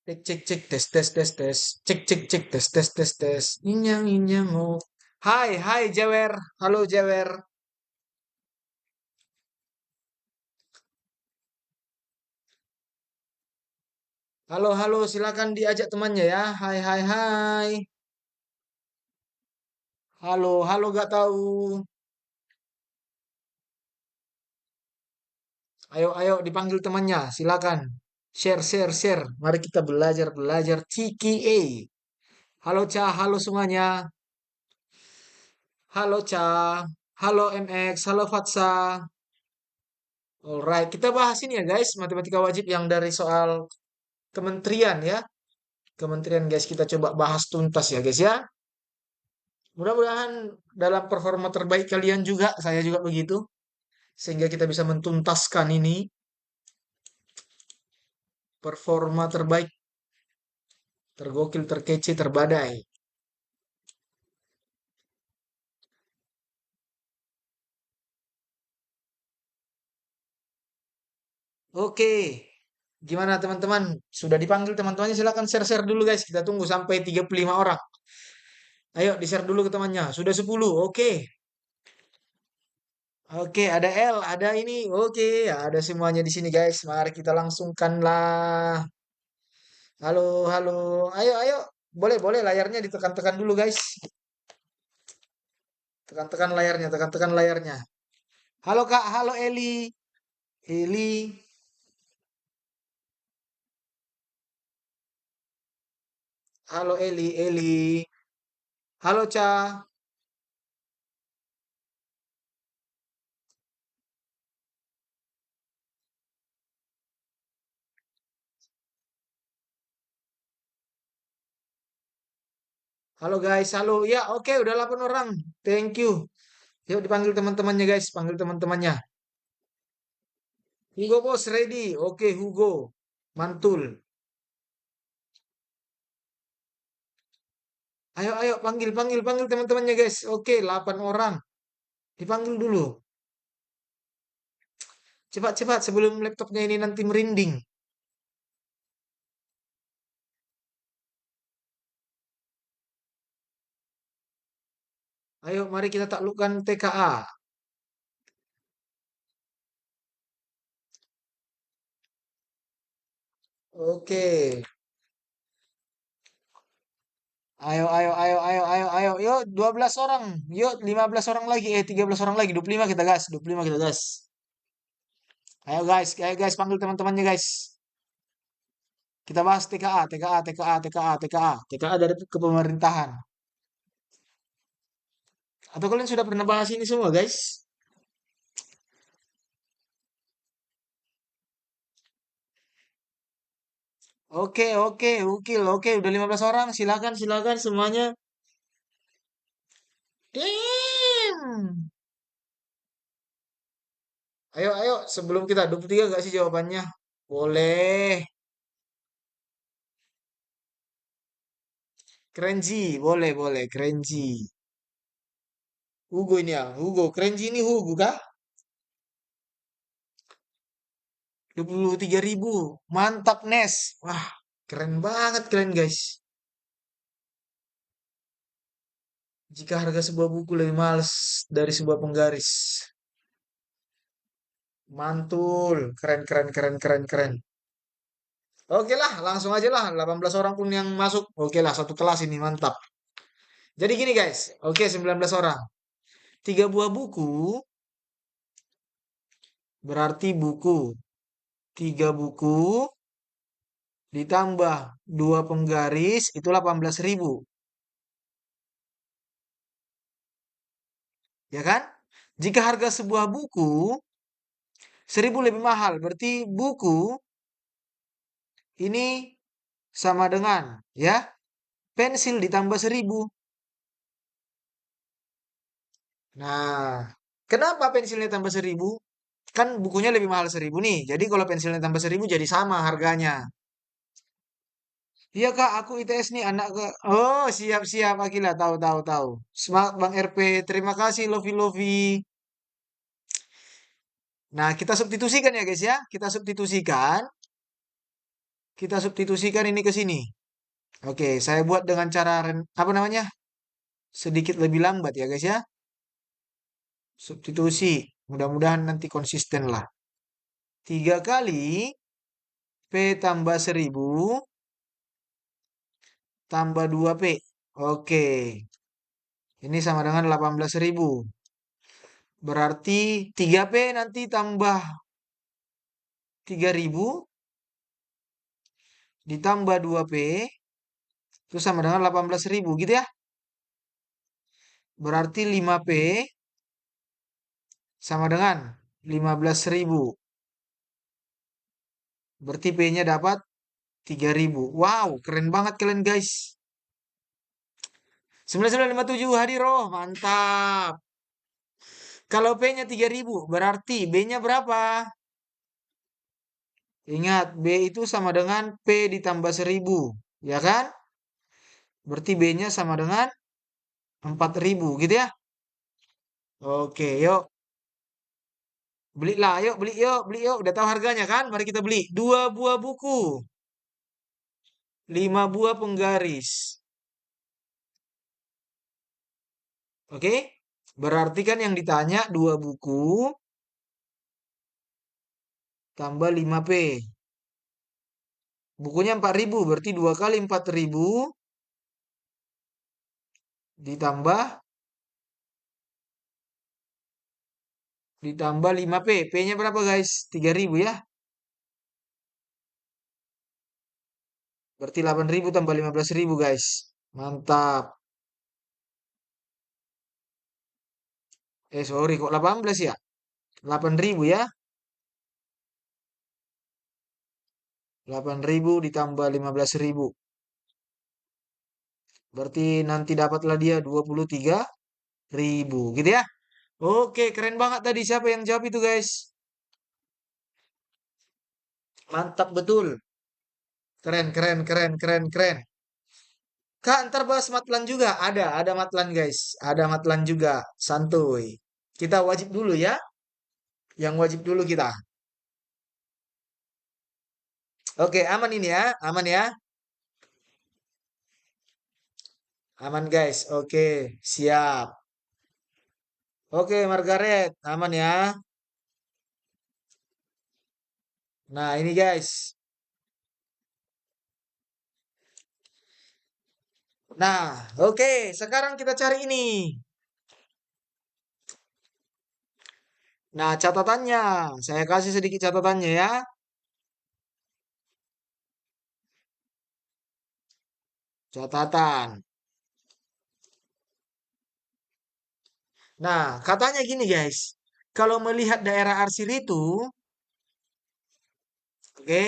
Cek cek cek tes tes tes tes. Cek cek cek tes tes tes tes. Inyang inyang oh. Hai hai Jewer. Halo Jewer. Halo halo silakan diajak temannya ya. Hai hai hai. Halo halo gak tahu. Ayo ayo dipanggil temannya. Silakan. Share share share. Mari kita belajar belajar CKA. Halo Ca, halo semuanya. Halo Ca. Halo MX, halo Fatsa. Alright, kita bahas ini ya guys, matematika wajib yang dari soal kementerian ya. Kementerian guys, kita coba bahas tuntas ya guys ya. Mudah-mudahan dalam performa terbaik kalian juga, saya juga begitu. Sehingga kita bisa mentuntaskan ini performa terbaik, tergokil, terkece, terbadai. Oke, gimana teman-teman? Sudah dipanggil teman-temannya, silakan share-share dulu guys. Kita tunggu sampai 35 orang. Ayo di-share dulu ke temannya. Sudah 10, oke. Oke, ada L, ada ini. Oke, ada semuanya di sini guys. Mari kita langsungkanlah. Halo, halo. Ayo, ayo. Boleh, boleh layarnya ditekan-tekan dulu guys. Tekan-tekan layarnya, tekan-tekan layarnya. Halo Kak, halo Eli. Eli, halo Eli, Eli. Halo Ca. Halo guys, halo. Ya, oke, udah 8 orang. Thank you. Yuk dipanggil teman-temannya guys, panggil teman-temannya. Hugo bos ready. Oke, Hugo. Mantul. Ayo, ayo, panggil, panggil, panggil teman-temannya guys. Oke, 8 orang. Dipanggil dulu. Cepat, cepat sebelum laptopnya ini nanti merinding. Ayo, mari kita taklukkan TKA. Oke. Ayo, ayo, ayo, ayo, ayo, ayo. Yuk, 12 orang. Yuk, 15 orang lagi. 13 orang lagi. 25 kita gas. 25 kita gas. Ayo guys, panggil teman-temannya guys. Kita bahas TKA, TKA, TKA, TKA, TKA. TKA dari kepemerintahan. Atau kalian sudah pernah bahas ini semua guys? Oke, oke, ukil, oke. Udah 15 orang. Silakan, silakan semuanya. Damn. Ayo, ayo. Sebelum kita 23 gak sih jawabannya? Boleh. Krenji, boleh, boleh. Krenji. Hugo ini ya, Hugo. Krenji ini Hugo kah? 23.000. Mantap, Nes. Wah, keren banget kalian guys. Jika harga sebuah buku lebih mahal dari sebuah penggaris. Mantul. Keren, keren, keren, keren, keren. Oke lah, langsung aja lah. 18 orang pun yang masuk. Oke lah, satu kelas ini mantap. Jadi gini guys. Oke, 19 orang. Tiga buah buku berarti buku. Tiga buku ditambah dua penggaris itu 18.000. Ya kan? Jika harga sebuah buku 1.000 lebih mahal, berarti buku ini sama dengan ya pensil ditambah 1.000. Nah, kenapa pensilnya tambah 1.000? Kan bukunya lebih mahal 1.000 nih. Jadi kalau pensilnya tambah 1.000 jadi sama harganya. Iya Kak, aku ITS nih anak ke. Oh, siap-siap Akila, tahu tahu tahu. Semangat Bang RP. Terima kasih Lovi Lovi. Nah, kita substitusikan ya guys ya. Kita substitusikan. Kita substitusikan ini ke sini. Oke, saya buat dengan cara apa namanya? Sedikit lebih lambat ya guys ya. Substitusi. Mudah-mudahan nanti konsisten lah. 3 kali P tambah 1000 tambah 2P. Oke. Ini sama dengan 18.000. Berarti 3P nanti tambah 3.000 ditambah 2P itu sama dengan 18.000 gitu ya. Berarti 5P sama dengan 15.000. Berarti P-nya dapat 3.000. Wow, keren banget kalian guys. 9957 hadir oh, mantap. Kalau P-nya 3.000, berarti B-nya berapa? Ingat, B itu sama dengan P ditambah 1.000, ya kan? Berarti B-nya sama dengan 4.000 gitu ya. Oke, yuk. Belilah, yuk, beli yuk, beli yuk. Udah tahu harganya kan? Mari kita beli. 2 buah buku. 5 buah penggaris. Oke? Berarti kan yang ditanya 2 buku tambah 5P. Bukunya 4.000, berarti 2 kali 4.000 ditambah 5P. P-nya berapa guys? 3.000 ya. Berarti 8.000 tambah 15.000 guys. Mantap. Sorry kok 18 ya? 8.000 ya. 8.000 ditambah 15.000. Berarti nanti dapatlah dia 23.000 gitu ya. Oke, keren banget tadi. Siapa yang jawab itu guys? Mantap betul. Keren, keren, keren, keren, keren. Kak, ntar bahas matlan juga. Ada matlan guys. Ada matlan juga. Santuy. Kita wajib dulu ya. Yang wajib dulu kita. Oke, aman ini ya. Aman ya. Aman guys. Oke, siap. Oke, Margaret. Aman ya. Nah, ini guys. Nah, oke. Sekarang kita cari ini. Nah, catatannya. Saya kasih sedikit catatannya ya. Catatan. Nah, katanya gini guys. Kalau melihat daerah arsir itu, oke,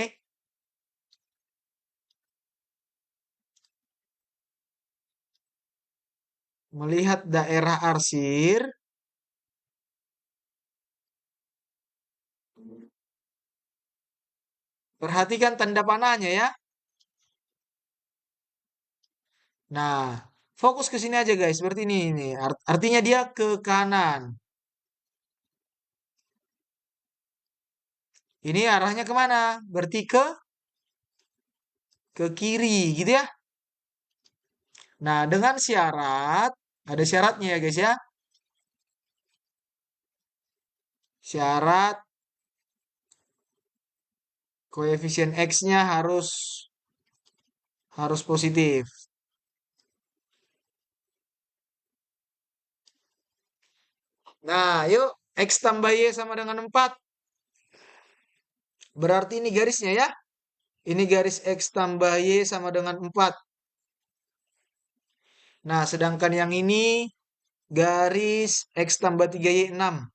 melihat daerah arsir, perhatikan tanda panahnya ya. Nah, fokus ke sini aja guys. Seperti ini. Artinya dia ke kanan. Ini arahnya kemana? Berarti ke kiri gitu ya. Nah, dengan syarat, ada syaratnya ya guys ya. Syarat koefisien X-nya harus positif. Nah, yuk X tambah Y sama dengan 4. Berarti ini garisnya ya. Ini garis X tambah Y sama dengan 4. Nah, sedangkan yang ini garis X tambah 3Y 6.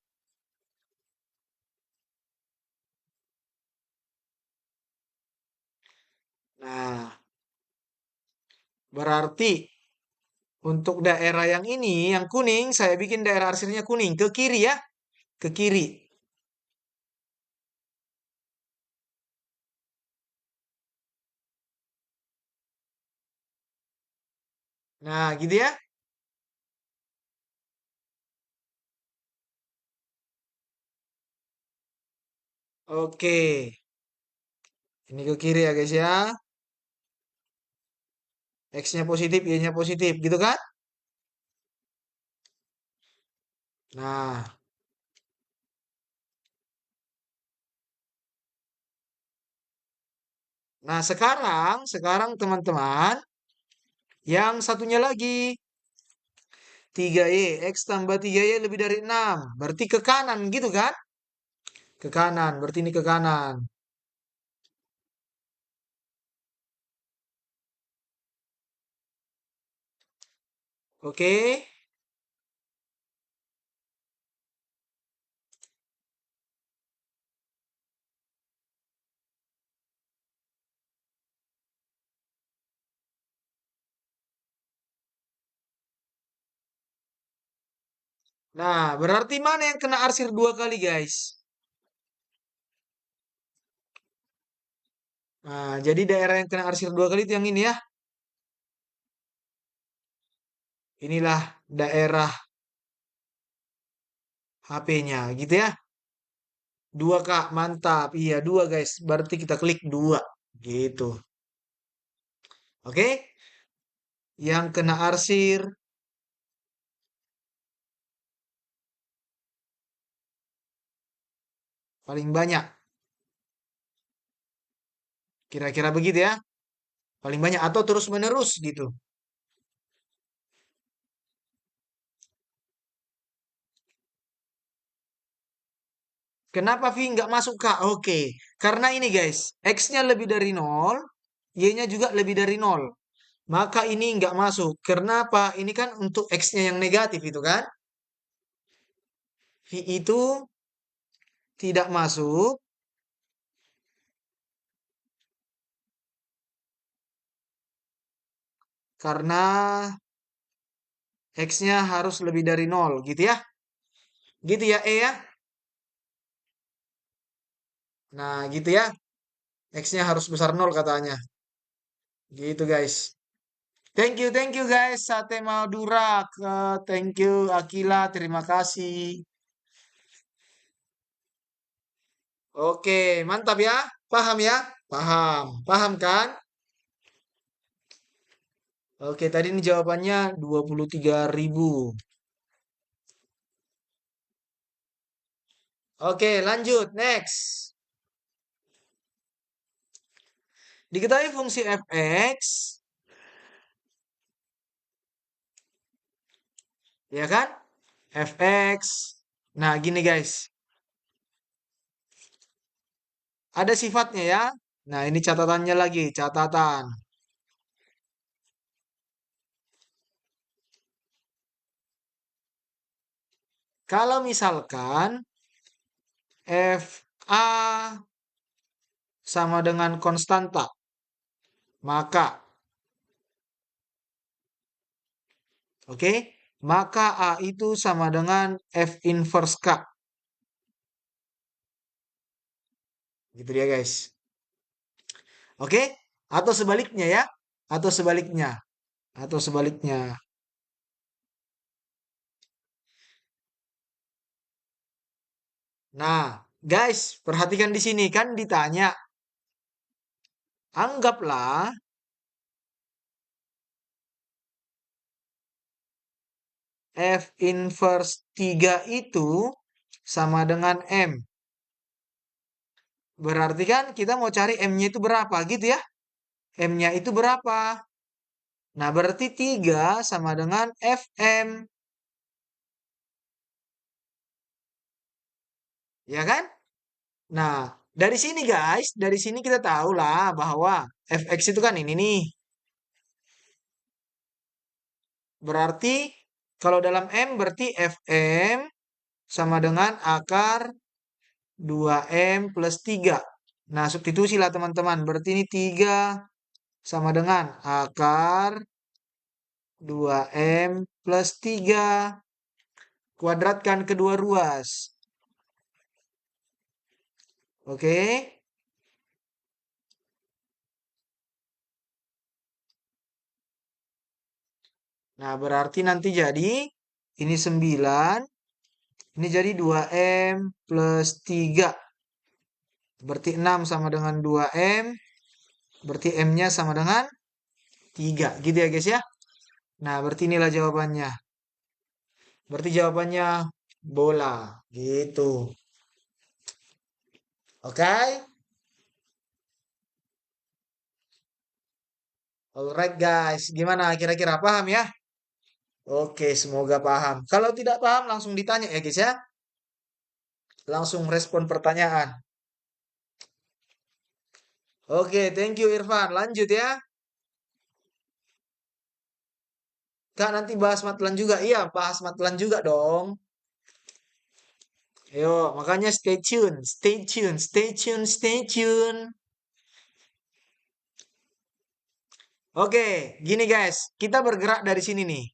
Nah, berarti untuk daerah yang ini, yang kuning, saya bikin daerah arsirnya kuning. Ke kiri ya. Ke kiri. Nah, gitu ya. Oke. Ini ke kiri ya guys ya. X-nya positif, Y-nya positif gitu kan? Nah, sekarang teman-teman, yang satunya lagi 3Y, X tambah 3Y lebih dari 6. Berarti ke kanan gitu kan? Ke kanan, berarti ini ke kanan. Oke. Nah, berarti mana yang kena arsir dua kali guys? Nah, jadi daerah yang kena arsir dua kali itu yang ini ya. Inilah daerah HP-nya gitu ya. Dua Kak, mantap. Iya, dua guys. Berarti kita klik dua. Gitu. Oke? Yang kena arsir paling banyak. Kira-kira begitu ya. Paling banyak atau terus-menerus gitu. Kenapa V nggak masuk Kak? Oke. Karena ini guys. X-nya lebih dari nol, Y-nya juga lebih dari nol. Maka ini nggak masuk. Kenapa? Ini kan untuk X-nya yang negatif itu kan. V itu tidak masuk karena X-nya harus lebih dari nol gitu ya. Gitu ya E ya. Nah gitu ya. X-nya harus besar nol katanya. Gitu guys. Thank you guys. Sate Madura. Thank you Akila. Terima kasih. Oke, mantap ya. Paham ya? Paham. Paham kan? Oke, tadi ini jawabannya 23.000. Oke, lanjut. Next. Diketahui fungsi fx, ya kan? Fx. Nah, gini guys. Ada sifatnya ya. Nah, ini catatannya lagi, catatan. Kalau misalkan FA sama dengan konstanta, maka, oke, maka A itu sama dengan F inverse K. Gitu dia guys. Oke? Atau sebaliknya ya. Atau sebaliknya. Atau sebaliknya. Nah, guys, perhatikan di sini kan ditanya, anggaplah F inverse 3 itu sama dengan M. Berarti kan kita mau cari M-nya itu berapa gitu ya. M-nya itu berapa? Nah, berarti 3 sama dengan Fm. Ya kan? Nah, dari sini guys, dari sini kita tahu lah bahwa Fx itu kan ini nih. Berarti kalau dalam M berarti Fm sama dengan akar 2M plus 3. Nah, substitusi lah teman-teman. Berarti ini 3 sama dengan akar 2M plus 3. Kuadratkan kedua ruas. Oke. Nah, berarti nanti jadi ini 9. Ini jadi 2M plus 3. Berarti 6 sama dengan 2M. Berarti M-nya sama dengan 3. Gitu ya guys ya. Nah, berarti inilah jawabannya. Berarti jawabannya bola. Gitu. Oke? Alright guys. Gimana kira-kira paham ya? Oke, semoga paham. Kalau tidak paham langsung ditanya ya guys ya. Langsung respon pertanyaan. Oke, thank you Irfan. Lanjut ya. Kak nanti bahas matlan juga. Iya, bahas matlan juga dong. Ayo, makanya stay tune, stay tune, stay tune, stay tune. Oke, gini guys, kita bergerak dari sini nih.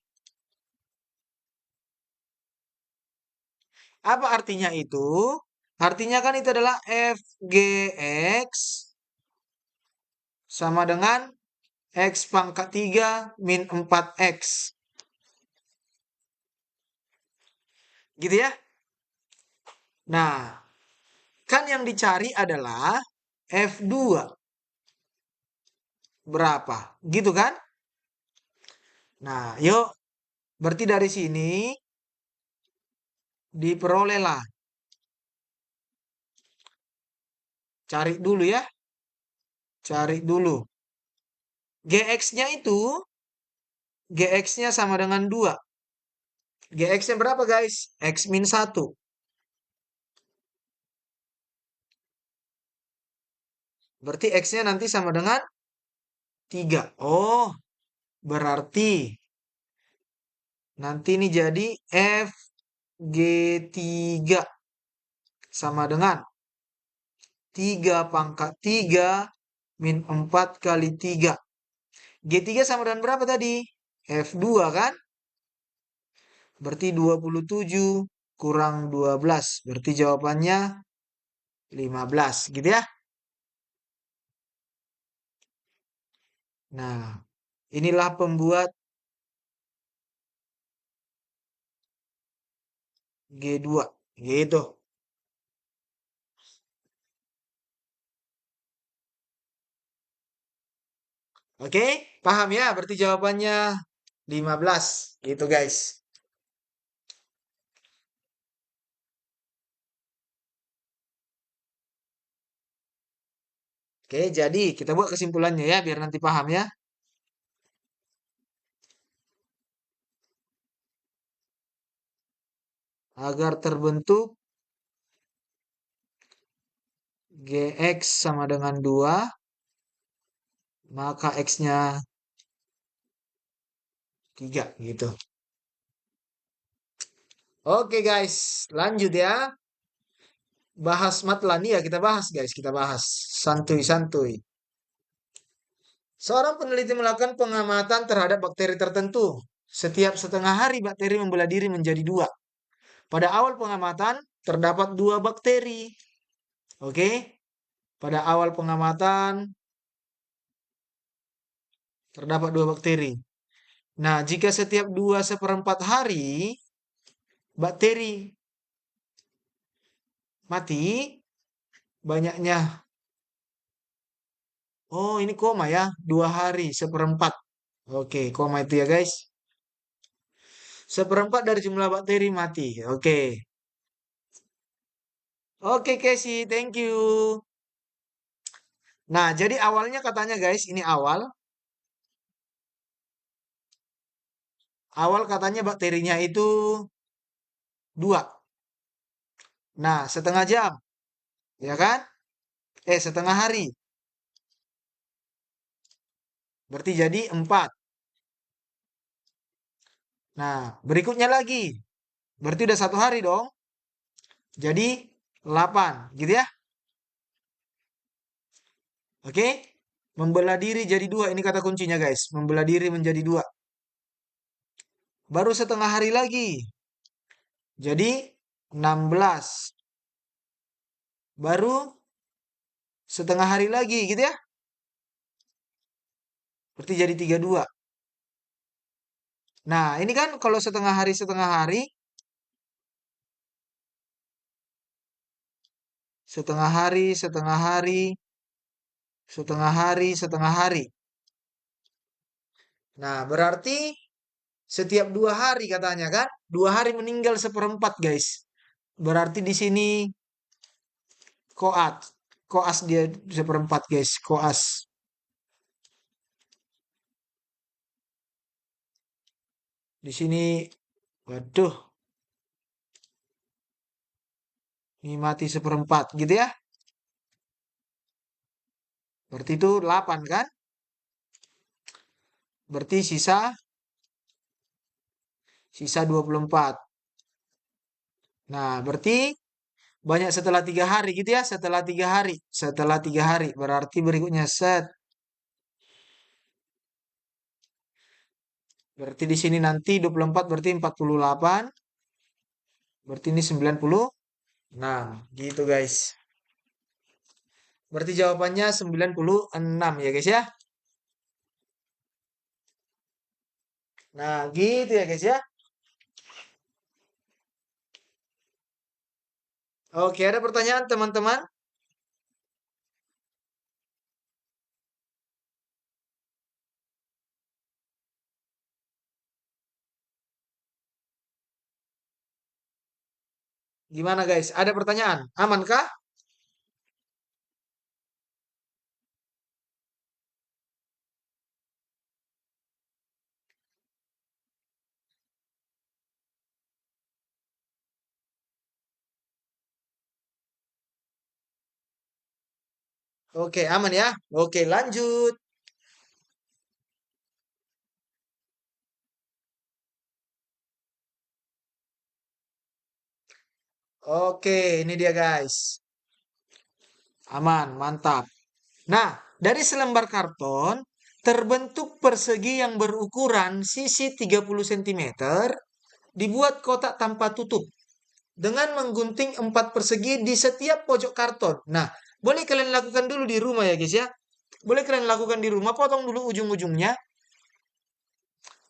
Apa artinya itu? Artinya kan itu adalah FGX sama dengan X pangkat 3 min 4X. Gitu ya? Nah, kan yang dicari adalah F2. Berapa? Gitu kan? Nah, yuk. Berarti dari sini diperolehlah. Cari dulu ya. Cari dulu. GX-nya itu, GX-nya sama dengan 2. GX-nya berapa guys? X min 1. Berarti X-nya nanti sama dengan 3. Oh, berarti nanti ini jadi FG3 sama dengan 3 pangkat 3 min 4 kali 3. G3 sama dengan berapa tadi? F2 kan? Berarti 27 kurang 12. Berarti jawabannya 15. Gitu ya? Nah, inilah pembuat G2. Gitu. Oke, paham ya? Berarti jawabannya 15. Gitu guys. Oke, jadi kita buat kesimpulannya ya, biar nanti paham ya. Agar terbentuk GX sama dengan 2, maka X-nya 3 gitu. Oke guys, lanjut ya. Bahas matlan ya, kita bahas guys, kita bahas. Santuy-santuy. Seorang peneliti melakukan pengamatan terhadap bakteri tertentu. Setiap setengah hari bakteri membelah diri menjadi 2. Pada awal pengamatan terdapat 2 bakteri. Oke. Pada awal pengamatan terdapat 2 bakteri. Nah, jika setiap 2/4 hari bakteri mati, banyaknya. Oh, ini koma ya. 2 hari 1/4. Oke, koma itu ya guys. 1/4 dari jumlah bakteri mati. Oke. Oke, Casey. Thank you. Nah, jadi awalnya katanya guys, ini awal. Awal katanya bakterinya itu 2. Nah, setengah jam. Ya kan? Setengah hari. Berarti jadi 4. Nah, berikutnya lagi. Berarti udah 1 hari dong. Jadi 8. Gitu ya? Oke? Membelah diri jadi 2. Ini kata kuncinya guys. Membelah diri menjadi 2. Baru setengah hari lagi. Jadi 16. Baru setengah hari lagi gitu ya. Berarti jadi 32. Nah, ini kan kalau setengah hari, setengah hari, setengah hari, setengah hari. Nah, berarti setiap 2 hari katanya kan? 2 hari meninggal seperempat, guys. Berarti di sini koat. Koas dia seperempat, guys. Koas. Di sini, waduh, ini mati seperempat, gitu ya. Berarti itu 8 kan? Berarti sisa 24. Nah, berarti banyak setelah 3 hari gitu ya. Setelah 3 hari. Setelah 3 hari. Berarti berikutnya set. Berarti di sini nanti 24 berarti 48. Berarti ini 96. Gitu guys. Berarti jawabannya 96 ya guys ya. Nah gitu ya guys ya. Oke, ada pertanyaan teman-teman? Gimana guys? Ada pertanyaan? Aman kah? Oke, aman ya. Oke, lanjut. Oke, ini dia guys. Aman, mantap. Nah, dari selembar karton terbentuk persegi yang berukuran sisi 30 cm, dibuat kotak tanpa tutup dengan menggunting 4 persegi di setiap pojok karton. Nah, boleh kalian lakukan dulu di rumah ya guys ya. Boleh kalian lakukan di rumah, potong dulu ujung-ujungnya.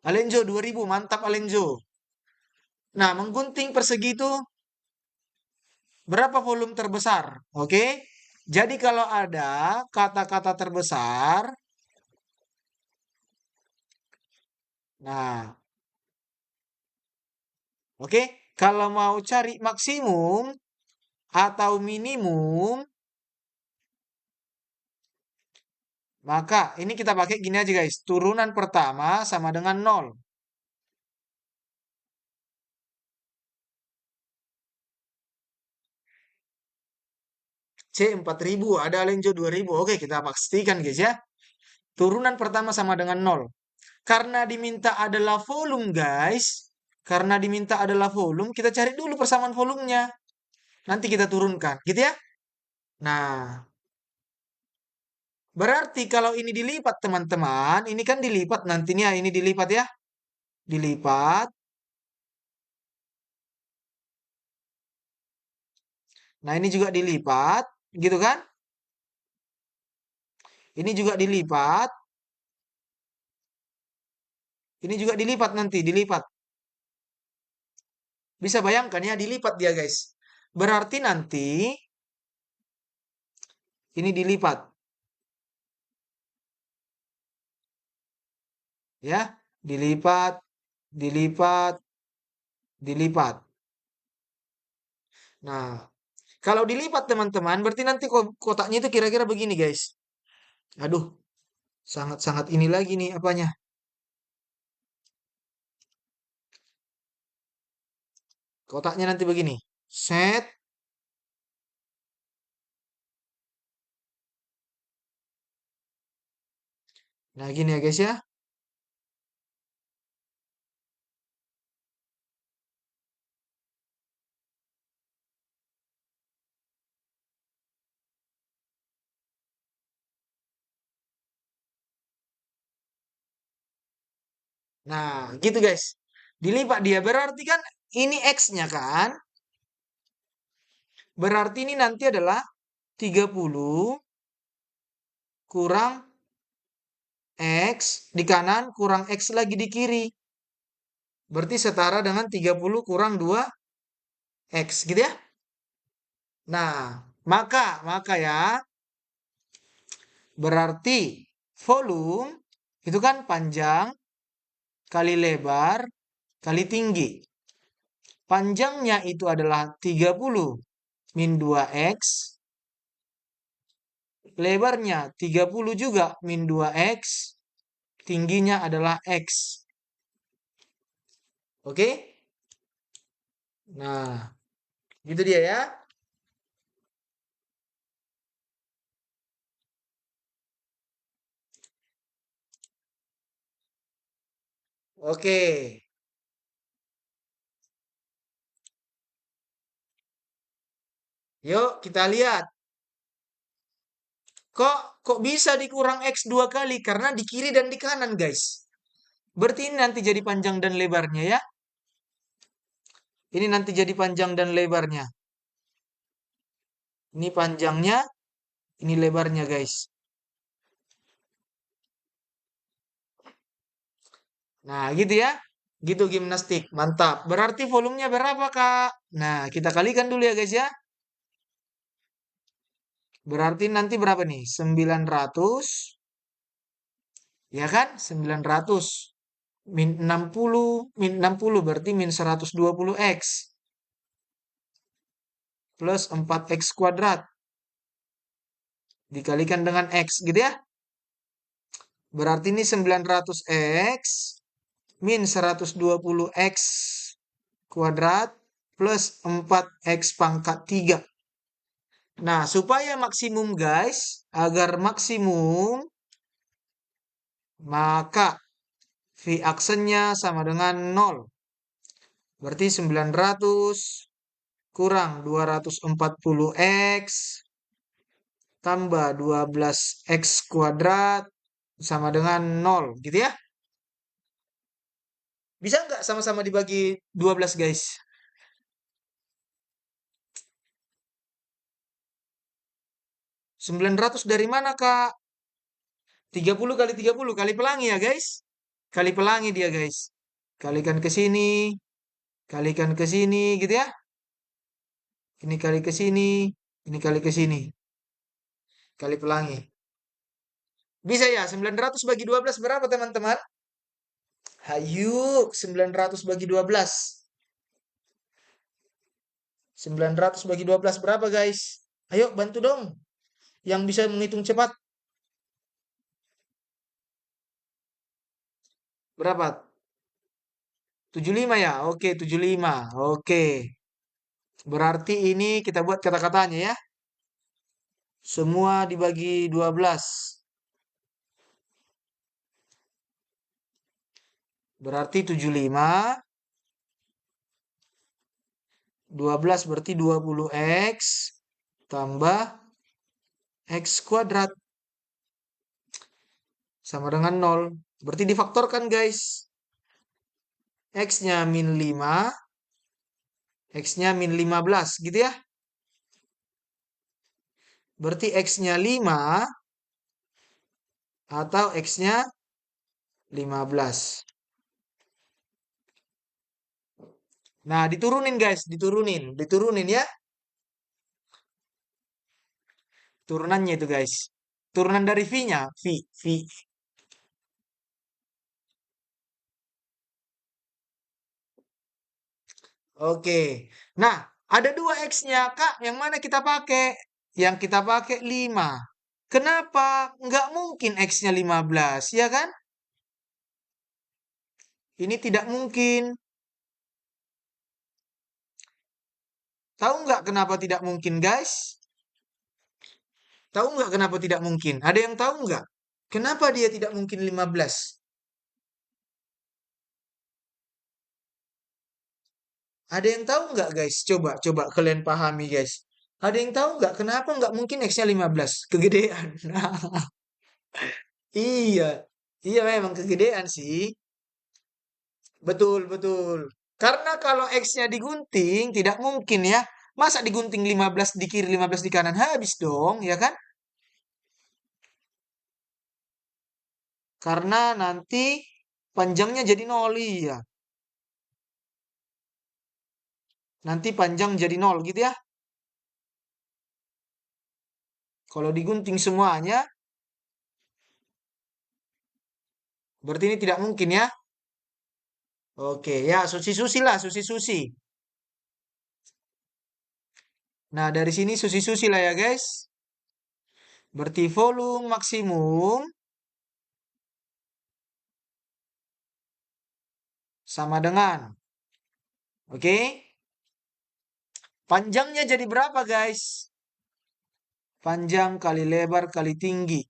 Alenjo 2000, mantap Alenjo. Nah, menggunting persegi itu berapa volume terbesar? Oke. Jadi kalau ada kata-kata terbesar, nah, oke, kalau mau cari maksimum atau minimum, maka ini kita pakai gini aja guys. Turunan pertama sama dengan 0. C 4000, ada Lenjo 2000. Oke, kita pastikan guys ya. Turunan pertama sama dengan 0. Karena diminta adalah volume guys. Karena diminta adalah volume, kita cari dulu persamaan volumenya. Nanti kita turunkan, gitu ya. Nah, berarti kalau ini dilipat teman-teman, ini kan dilipat nantinya, ini dilipat ya. Dilipat. Nah, ini juga dilipat, gitu kan? Ini juga dilipat. Ini juga dilipat nanti, dilipat. Bisa bayangkan ya, dilipat dia guys. Berarti nanti ini dilipat. Ya, dilipat, dilipat, dilipat. Nah, kalau dilipat teman-teman, berarti nanti kotaknya itu kira-kira begini guys. Aduh, sangat-sangat ini lagi nih apanya. Kotaknya nanti begini. Set. Nah, gini ya guys ya. Nah, gitu guys. Dilipat dia. Berarti kan ini X-nya kan. Berarti ini nanti adalah 30 kurang X di kanan kurang X lagi di kiri. Berarti setara dengan 30 kurang 2 X gitu ya. Nah, Maka ya, berarti volume itu kan panjang kali lebar kali tinggi. Panjangnya itu adalah 30 min 2x. Lebarnya 30 juga min 2x. Tingginya adalah x. Oke? Nah, gitu dia ya. Oke. Yuk kita lihat. Kok bisa dikurang X dua kali? Karena di kiri dan di kanan, guys. Berarti ini nanti jadi panjang dan lebarnya ya. Ini nanti jadi panjang dan lebarnya. Ini panjangnya, ini lebarnya, guys. Nah, gitu ya. Gitu gimnastik. Mantap. Berarti volumenya berapa, Kak? Nah, kita kalikan dulu ya, guys ya. Berarti nanti berapa nih? 900. Ya kan? 900. Min 60. Min 60 berarti min 120x. Plus 4x kuadrat. Dikalikan dengan x gitu ya. Berarti ini 900x min 120x kuadrat plus 4x pangkat 3. Nah, supaya maksimum guys, agar maksimum, maka V aksennya sama dengan 0. Berarti 900 kurang 240x tambah 12x kuadrat sama dengan 0. Gitu ya. Bisa nggak sama-sama dibagi 12 guys? 900 dari mana, Kak? 30 kali 30 kali pelangi ya, guys. Kali pelangi dia, guys. Kalikan ke sini, kalikan ke sini gitu ya. Ini kali ke sini, ini kali ke sini. Kali pelangi. Bisa ya, 900 bagi 12 berapa, teman-teman? Hayu, 900 bagi 12. 900 bagi 12 berapa, guys? Ayo, bantu dong. Yang bisa menghitung cepat. Berapa? 75 ya? Oke, 75. Oke. Berarti ini kita buat kata-katanya ya. Semua dibagi 12. Berarti 75. 12 berarti 20x. Tambah x kuadrat. Sama dengan 0. Berarti difaktorkan guys. X-nya min 5. X-nya min 15 gitu ya. Berarti X-nya 5. Atau X-nya 15. Nah, diturunin guys, diturunin, diturunin ya. Turunannya itu guys. Turunan dari V-nya, V. Oke. Nah, ada dua X-nya, Kak. Yang mana kita pakai? Yang kita pakai 5. Kenapa? Nggak mungkin X-nya 15, ya kan? Ini tidak mungkin. Tahu nggak kenapa tidak mungkin, guys? Tahu nggak kenapa tidak mungkin? Ada yang tahu nggak? Kenapa dia tidak mungkin 15? Ada yang tahu nggak, guys? Coba kalian pahami, guys. Ada yang tahu nggak kenapa nggak mungkin X-nya 15? Kegedean. Iya. Iya memang kegedean sih. Betul, betul. Karena kalau X-nya digunting, tidak mungkin ya. Masa digunting 15 di kiri, 15 di kanan? Habis dong, ya kan? Karena nanti panjangnya jadi nol, iya. Nanti panjang jadi nol gitu ya. Kalau digunting semuanya, berarti ini tidak mungkin ya. Oke, ya susi-susi lah, susi-susi. Nah, dari sini susi-susi lah ya guys. Berarti volume maksimum sama dengan. Oke. Panjangnya jadi berapa guys? Panjang kali lebar kali tinggi.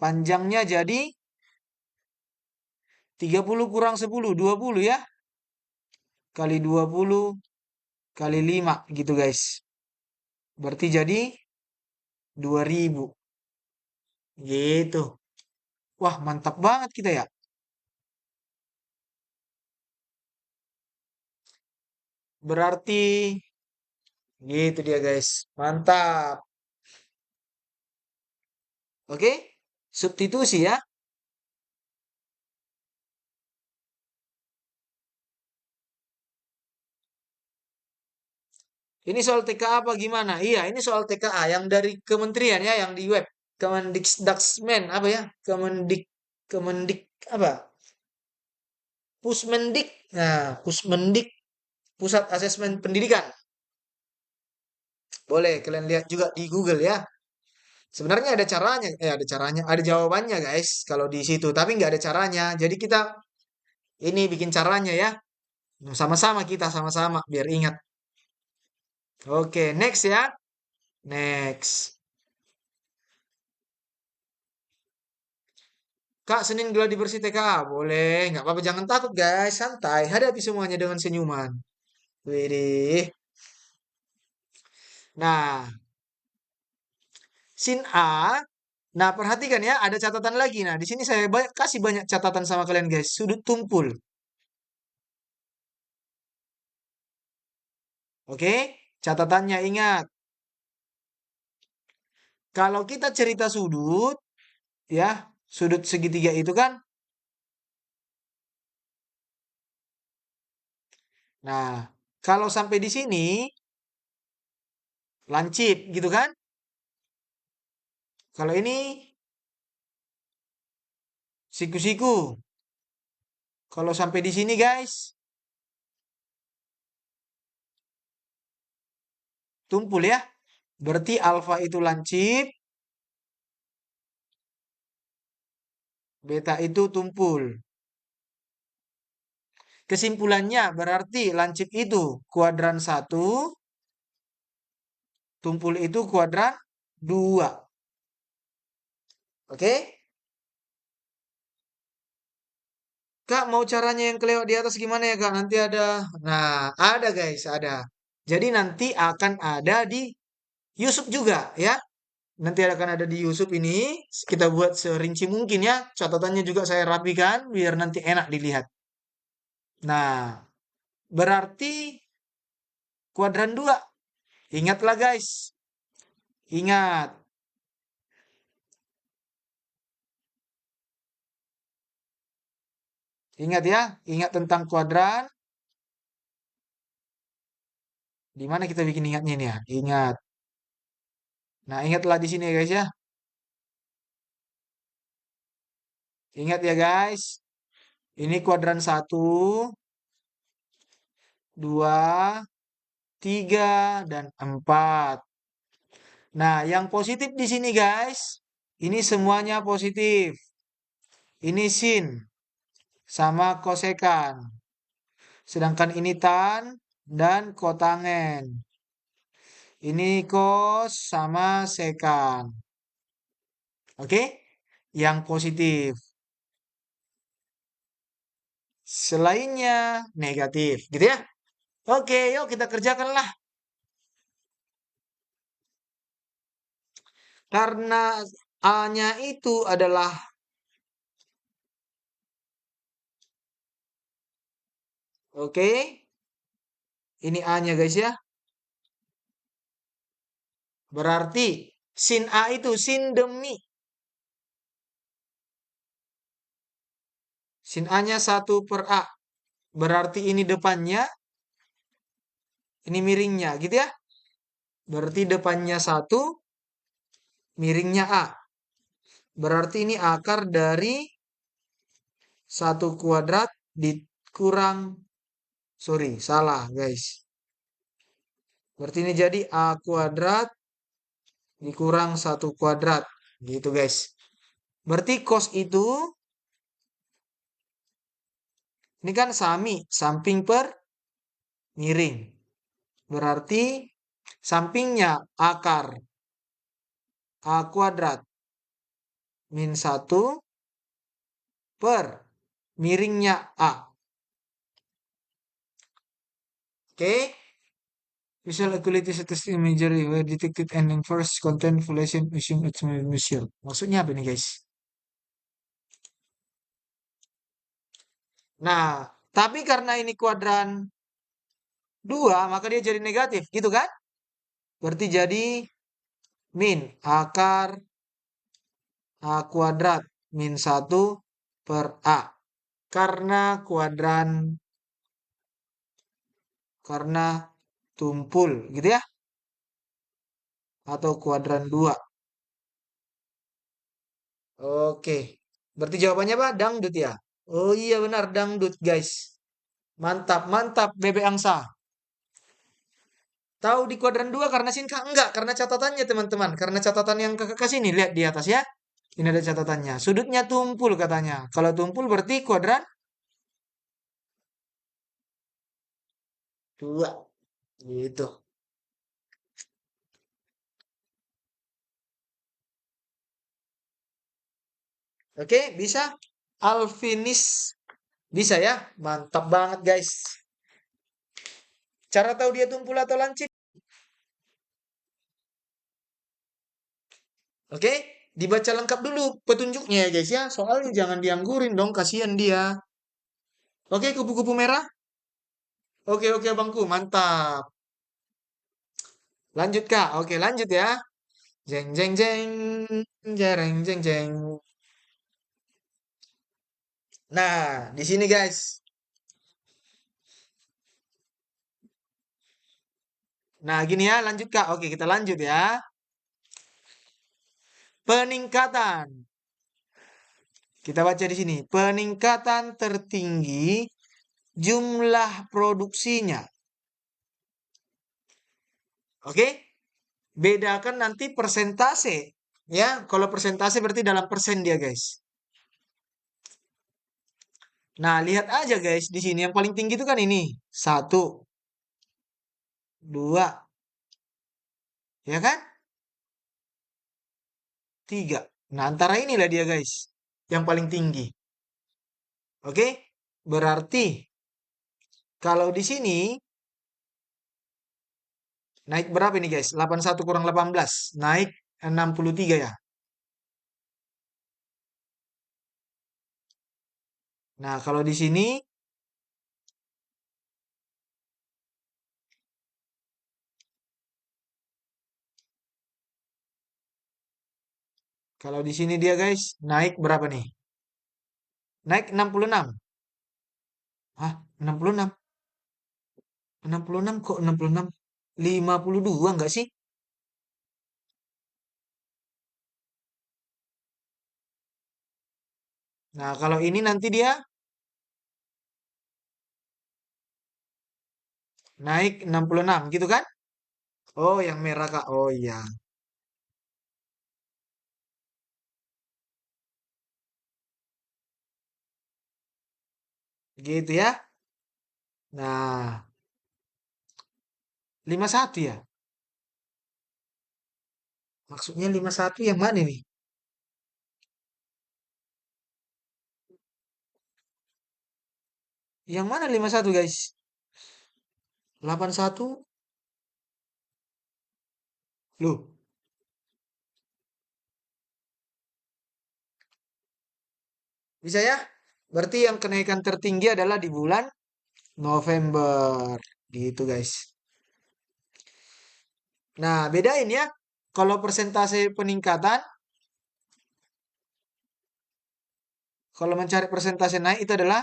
Panjangnya jadi 30 kurang 10, 20 ya. Kali 20 kali 5 gitu guys. Berarti jadi 2000. Gitu. Wah, mantap banget kita ya. Berarti gitu dia guys. Mantap. Oke? Substitusi ya. Ini soal TKA apa gimana? Iya, ini soal TKA yang dari kementerian ya, yang di web. Kemendikdaksmen apa ya? Kemendik apa? Pusmendik. Nah, Pusmendik Pusat Asesmen Pendidikan. Boleh kalian lihat juga di Google ya. Sebenarnya ada caranya, ada caranya, ada jawabannya guys kalau di situ, tapi nggak ada caranya. Jadi kita ini bikin caranya ya. Sama-sama kita sama-sama biar ingat. Oke, next ya. Next. Kak, Senin gladi bersih TKA. Boleh, nggak apa-apa. Jangan takut guys, santai. Hadapi semuanya dengan senyuman. Widih. Nah, sin A. Nah, perhatikan ya, ada catatan lagi. Nah, di sini saya kasih banyak catatan sama kalian guys. Sudut tumpul. Oke, catatannya ingat. Kalau kita cerita sudut, ya, sudut segitiga itu kan. Nah, kalau sampai di sini, lancip gitu kan. Kalau ini, siku-siku. Kalau sampai di sini guys, tumpul ya. Berarti alfa itu lancip, beta itu tumpul. Kesimpulannya berarti lancip itu kuadran 1, tumpul itu kuadran 2. Oke? Kak, mau caranya yang kelewat di atas gimana ya, Kak? Nanti ada. Nah, ada guys, ada. Jadi nanti akan ada di YouTube juga ya. Nanti akan ada di YouTube ini. Kita buat serinci mungkin ya. Catatannya juga saya rapikan biar nanti enak dilihat. Nah, berarti kuadran 2. Ingatlah guys. Ingat. Ingat ya. Ingat tentang kuadran. Di mana kita bikin ingatnya nih ya? Ingat. Nah, ingatlah di sini ya guys ya. Ingat ya guys. Ini kuadran 1, 2, 3, dan 4. Nah, yang positif di sini guys. Ini semuanya positif. Ini sin sama kosekan. Sedangkan ini tan dan kotangen. Ini kos sama sekan. Oke? Yang positif. Selainnya negatif. Gitu ya? Oke, yuk kita kerjakanlah. Karena A-nya itu adalah oke. Ini A-nya guys ya. Berarti sin A itu sin demi. Sin A-nya 1/A. Berarti ini depannya, ini miringnya gitu ya. Berarti depannya 1, miringnya A. Berarti ini akar dari 1 kuadrat dikurang, sorry, salah guys. Berarti ini jadi A kuadrat dikurang 1 kuadrat. Gitu guys. Berarti cos itu, ini kan sami, samping per miring. Berarti sampingnya akar A kuadrat min 1 per miringnya A. Oke. Visual equality status imagery were detected and enforced content violation using its measure. Maksudnya apa nih guys? Nah, tapi karena ini kuadran 2, maka dia jadi negatif, gitu kan? Berarti jadi min akar A kuadrat min 1 per A. Karena karena tumpul, gitu ya? Atau kuadran 2. Oke. Berarti jawabannya apa? Dangdut ya? Oh iya benar, dangdut guys. Mantap, mantap Bebek Angsa. Tahu di kuadran 2 karena singkat? Enggak, karena catatannya teman-teman. Karena catatan yang kakak kasih nih, lihat di atas ya. Ini ada catatannya. Sudutnya tumpul katanya. Kalau tumpul berarti kuadran 2. Gitu. Oke, bisa? Alfinis. Bisa ya? Mantap banget guys. Cara tahu dia tumpul atau lancip? Oke, dibaca lengkap dulu petunjuknya ya guys ya. Soalnya jangan dianggurin dong, kasihan dia. Oke, kupu-kupu merah. Oke, oke bangku, mantap. Lanjut Kak. Oke, lanjut ya. Jeng jeng jeng, jereng jeng jeng. Nah, di sini guys. Nah, gini ya, lanjut Kak. Oke, kita lanjut ya. Peningkatan. Kita baca di sini. Peningkatan tertinggi jumlah produksinya. Oke? Bedakan nanti persentase. Ya, kalau persentase berarti dalam persen dia, guys. Nah, lihat aja guys di sini yang paling tinggi itu kan ini. 1, 2, ya kan? 3. Nah, antara inilah dia guys. Yang paling tinggi. Oke? Berarti kalau di sini naik berapa ini guys? 81 kurang 18. Naik 63 ya. Nah, kalau di sini kalau di sini dia guys naik berapa nih? Naik 66. Hah, 66. 66 kok 66? 52 enggak sih? Nah, kalau ini nanti dia naik 66 gitu kan? Oh, yang merah Kak. Oh iya. Gitu ya. Nah, 51 ya? Maksudnya 51 yang mana nih? Yang mana 51 guys? 81? Loh, bisa ya? Berarti yang kenaikan tertinggi adalah di bulan November. Gitu guys. Nah, bedain ya. Kalau persentase peningkatan, kalau mencari persentase naik itu adalah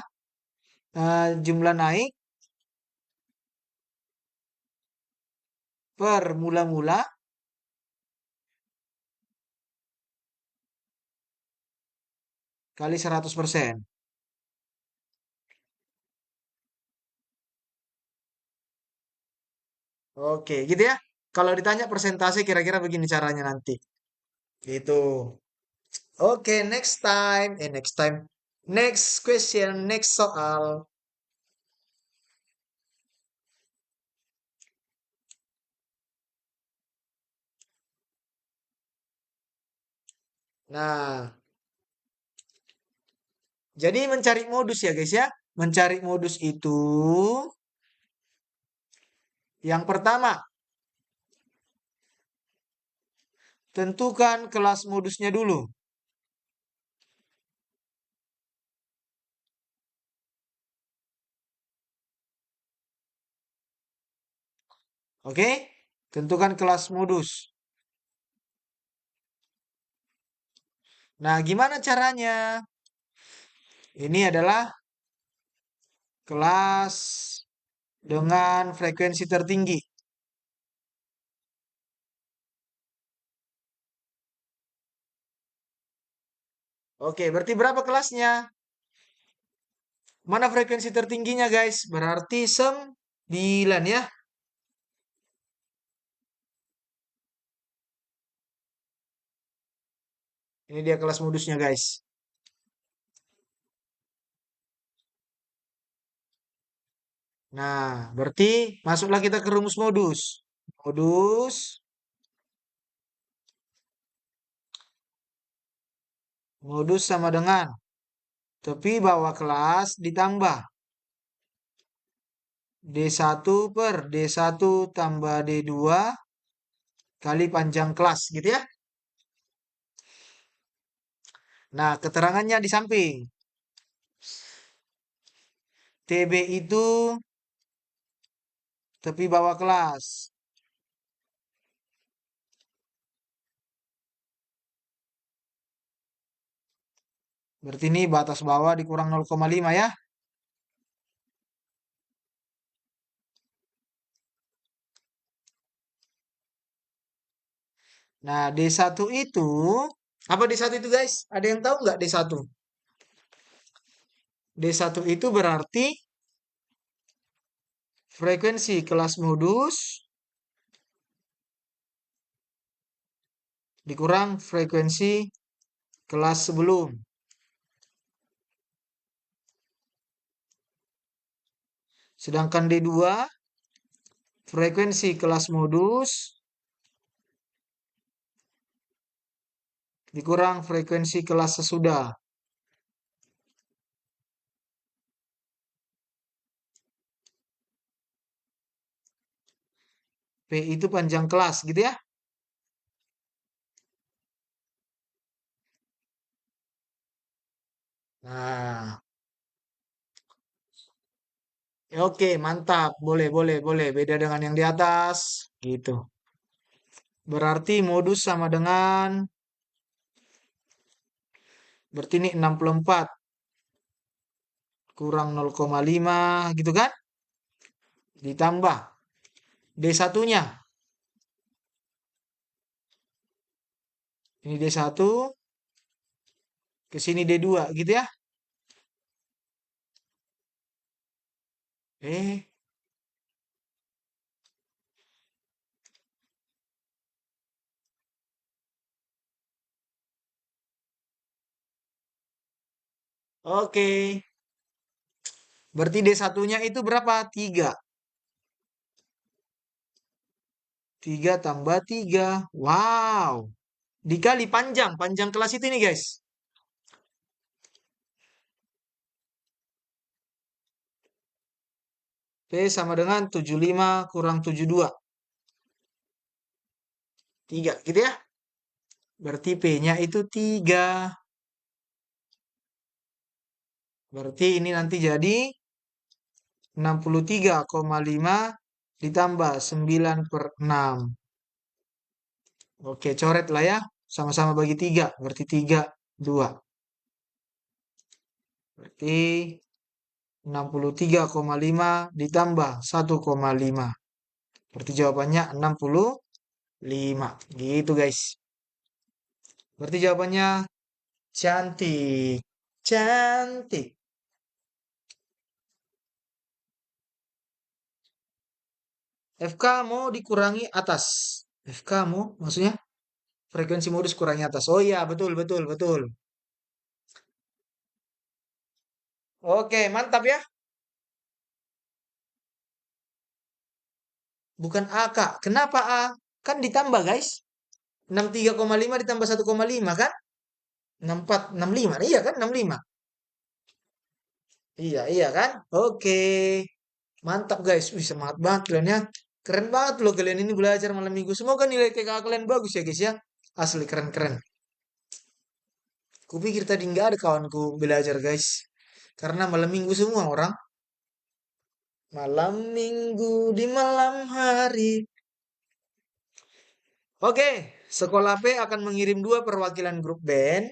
jumlah naik per mula-mula kali 100%. Oke, gitu ya. Kalau ditanya persentase kira-kira begini caranya nanti. Gitu. Oke, next time. Next time. Next question, next soal. Nah, jadi mencari modus ya guys ya. Mencari modus itu yang pertama, tentukan kelas modusnya dulu. Oke? Tentukan kelas modus. Nah, gimana caranya? Ini adalah kelas dengan frekuensi tertinggi. Oke, berarti berapa kelasnya? Mana frekuensi tertingginya, guys? Berarti 9 ya. Ini dia kelas modusnya, guys. Nah, berarti masuklah kita ke rumus modus. Modus, modus sama dengan tepi bawah kelas ditambah D1 per D1 tambah D2 kali panjang kelas gitu ya. Nah, keterangannya di samping. TB itu tepi bawah kelas. Berarti ini batas bawah dikurang 0,5 ya. Nah, D1 itu, apa D1 itu guys? Ada yang tahu nggak D1? D1 itu berarti frekuensi kelas modus dikurang frekuensi kelas sebelum. Sedangkan D2 frekuensi kelas modus dikurang frekuensi kelas sesudah. P itu panjang kelas gitu ya. Nah, oke, mantap. Boleh, boleh, boleh. Beda dengan yang di atas. Gitu. Berarti modus sama dengan, berarti ini 64 kurang 0,5 gitu kan? Ditambah D1-nya. Ini D1, ke sini D2 gitu ya. Eh, oke. Berarti D1-nya itu berapa? 3. 3 tambah 3. Wow. Dikali panjang. Panjang kelas itu nih guys. P sama dengan 75 kurang 72. 3 gitu ya. Berarti P-nya itu 3. Berarti ini nanti jadi 63,5 ditambah 9/6. Oke, coret lah ya. Sama-sama bagi 3. Berarti 3, 2. Berarti 63,5 ditambah 1,5. Berarti jawabannya 65. Gitu guys. Berarti jawabannya cantik. Cantik. FK mau dikurangi atas. FK mau maksudnya frekuensi modus kurangi atas. Oh iya, betul, betul, betul. Oke, mantap ya. Bukan A, Kak. Kenapa A? Kan ditambah, guys. 63,5 ditambah 1,5 kan? 64, 65. Iya kan? 65. Iya, iya kan? Oke. Mantap, guys. Wih, semangat banget kalian ya. Keren banget loh kalian ini belajar malam minggu. Semoga nilai TK kalian bagus ya, guys ya. Asli keren-keren. Kupikir tadi nggak ada kawanku belajar, guys. Karena malam minggu semua orang. Malam minggu di malam hari. Oke, sekolah P akan mengirim dua perwakilan grup band.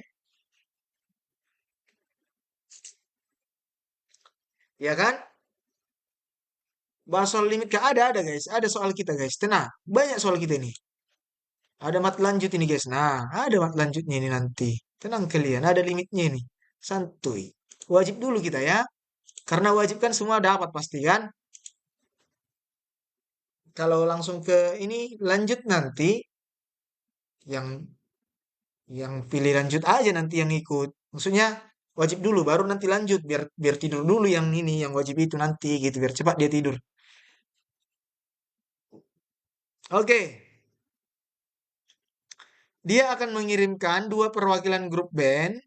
Ya kan? Bahas soal limit gak ada guys. Ada soal kita guys. Tenang, banyak soal kita ini. Ada mat lanjut ini guys. Nah, ada mat lanjutnya ini nanti. Tenang kalian, ada limitnya ini. Santuy. Wajib dulu kita ya. Karena wajib kan semua dapat pasti kan. Kalau langsung ke ini lanjut nanti yang pilih lanjut aja nanti yang ikut. Maksudnya wajib dulu baru nanti lanjut biar biar tidur dulu yang ini yang wajib itu nanti gitu biar cepat dia tidur. Oke, dia akan mengirimkan dua perwakilan grup band.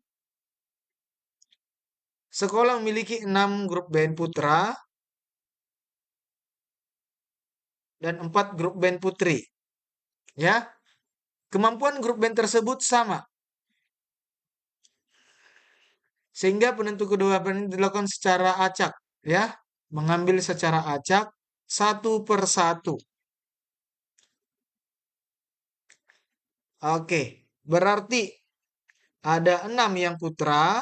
Sekolah memiliki 6 grup band putra dan 4 grup band putri. Ya, kemampuan grup band tersebut sama. Sehingga penentu kedua band ini dilakukan secara acak. Ya, mengambil secara acak satu per satu. Oke, berarti ada 6 yang putra,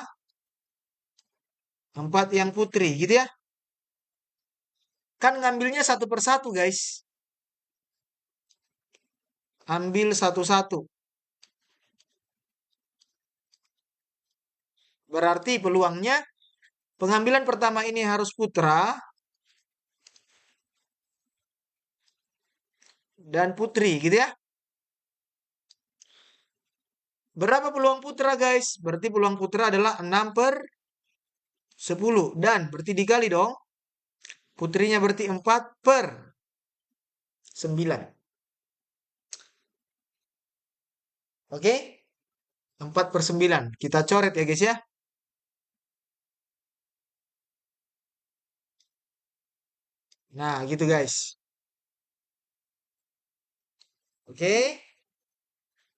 4 yang putri, gitu ya. Kan ngambilnya satu per satu, guys. Ambil satu-satu. Berarti peluangnya pengambilan pertama ini harus putra dan putri, gitu ya. Berapa peluang putra, guys? Berarti peluang putra adalah 6 per 10. Dan berarti dikali dong. Putrinya berarti 4 per 9. Oke? 4 per 9. Kita coret ya, guys ya. Nah, gitu, guys. Oke?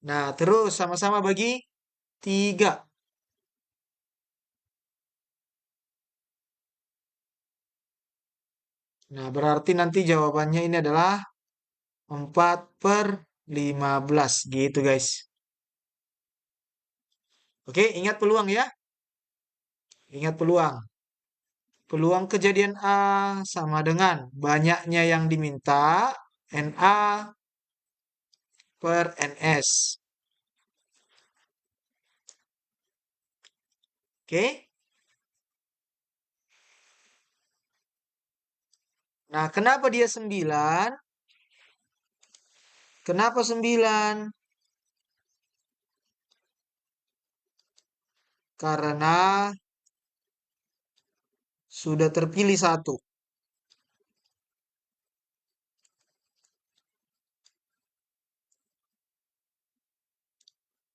Nah, terus sama-sama bagi 3. Nah, berarti nanti jawabannya ini adalah 4 per 15. Gitu, guys. Oke, ingat peluang ya. Ingat peluang. Peluang kejadian A sama dengan banyaknya yang diminta NA per NS. Oke. Nah, kenapa dia 9? Kenapa 9? Karena sudah terpilih satu.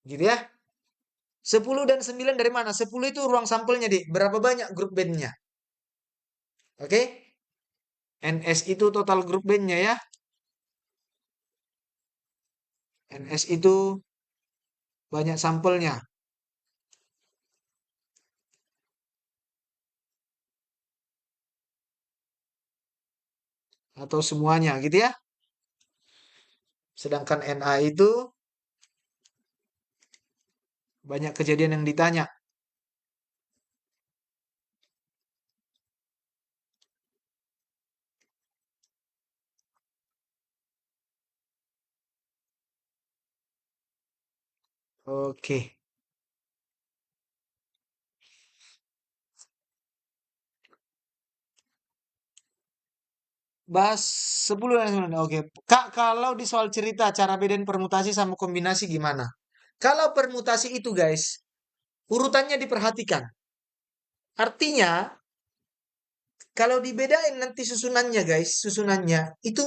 Gitu ya. 10 dan 9 dari mana? 10 itu ruang sampelnya, Dik. Berapa banyak grup bandnya? Oke. NS itu total grup bandnya ya. NS itu banyak sampelnya. Atau semuanya gitu ya. Sedangkan NA itu banyak kejadian yang ditanya. Oke. Bahas 10 dan 9. Oke. Kak, kalau di soal cerita cara bedain permutasi sama kombinasi gimana? Kalau permutasi itu guys, urutannya diperhatikan. Artinya, kalau dibedain nanti susunannya guys, susunannya itu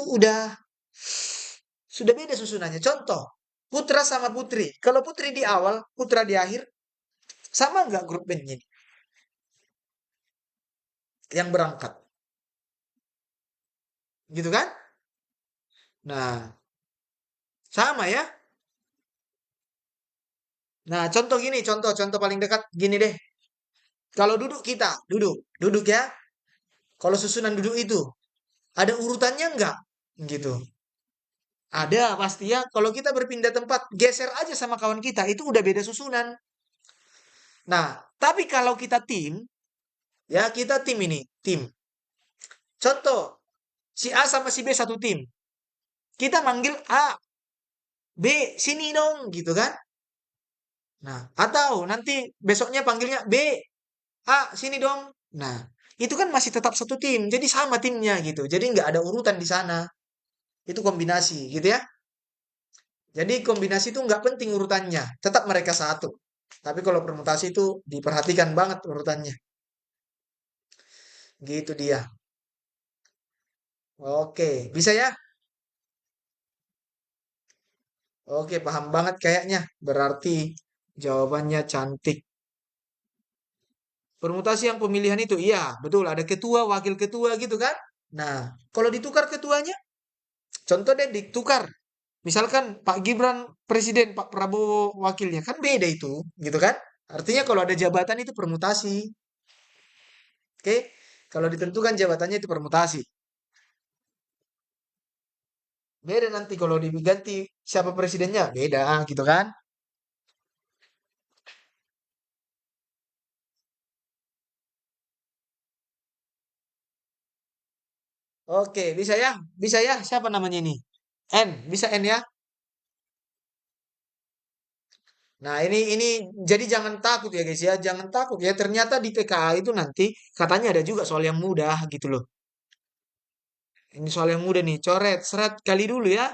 sudah beda susunannya. Contoh, putra sama putri. Kalau putri di awal, putra di akhir, sama nggak grup bandnya yang berangkat? Gitu kan? Nah, sama ya. Nah, contoh gini, contoh paling dekat gini deh. Kalau duduk kita, duduk ya. Kalau susunan duduk itu ada urutannya nggak? Gitu. Ada pasti ya. Kalau kita berpindah tempat, geser aja sama kawan kita, itu udah beda susunan. Nah, tapi kalau kita tim, ya kita tim ini, tim. Contoh, si A sama si B satu tim. Kita manggil A, B, sini dong, gitu kan? Nah, atau nanti besoknya panggilnya B, A, sini dong. Nah, itu kan masih tetap satu tim, jadi sama timnya gitu. Jadi nggak ada urutan di sana. Itu kombinasi, gitu ya. Jadi kombinasi itu nggak penting urutannya, tetap mereka satu. Tapi kalau permutasi itu diperhatikan banget urutannya. Gitu dia. Oke, bisa ya? Oke, paham banget kayaknya. Berarti jawabannya cantik. Permutasi yang pemilihan itu, iya, betul. Ada ketua, wakil ketua gitu kan? Nah, kalau ditukar ketuanya, contoh deh ditukar. Misalkan Pak Gibran presiden, Pak Prabowo wakilnya, kan beda itu, gitu kan? Artinya kalau ada jabatan itu permutasi. Oke, kalau ditentukan jabatannya itu permutasi. Beda nanti kalau diganti siapa presidennya, beda gitu kan? Oke, bisa ya? Bisa ya? Siapa namanya ini? N, bisa N ya? Nah, ini jadi jangan takut ya guys ya, jangan takut ya. Ternyata di TKA itu nanti katanya ada juga soal yang mudah gitu loh. Ini soal yang mudah nih, coret, seret kali dulu ya.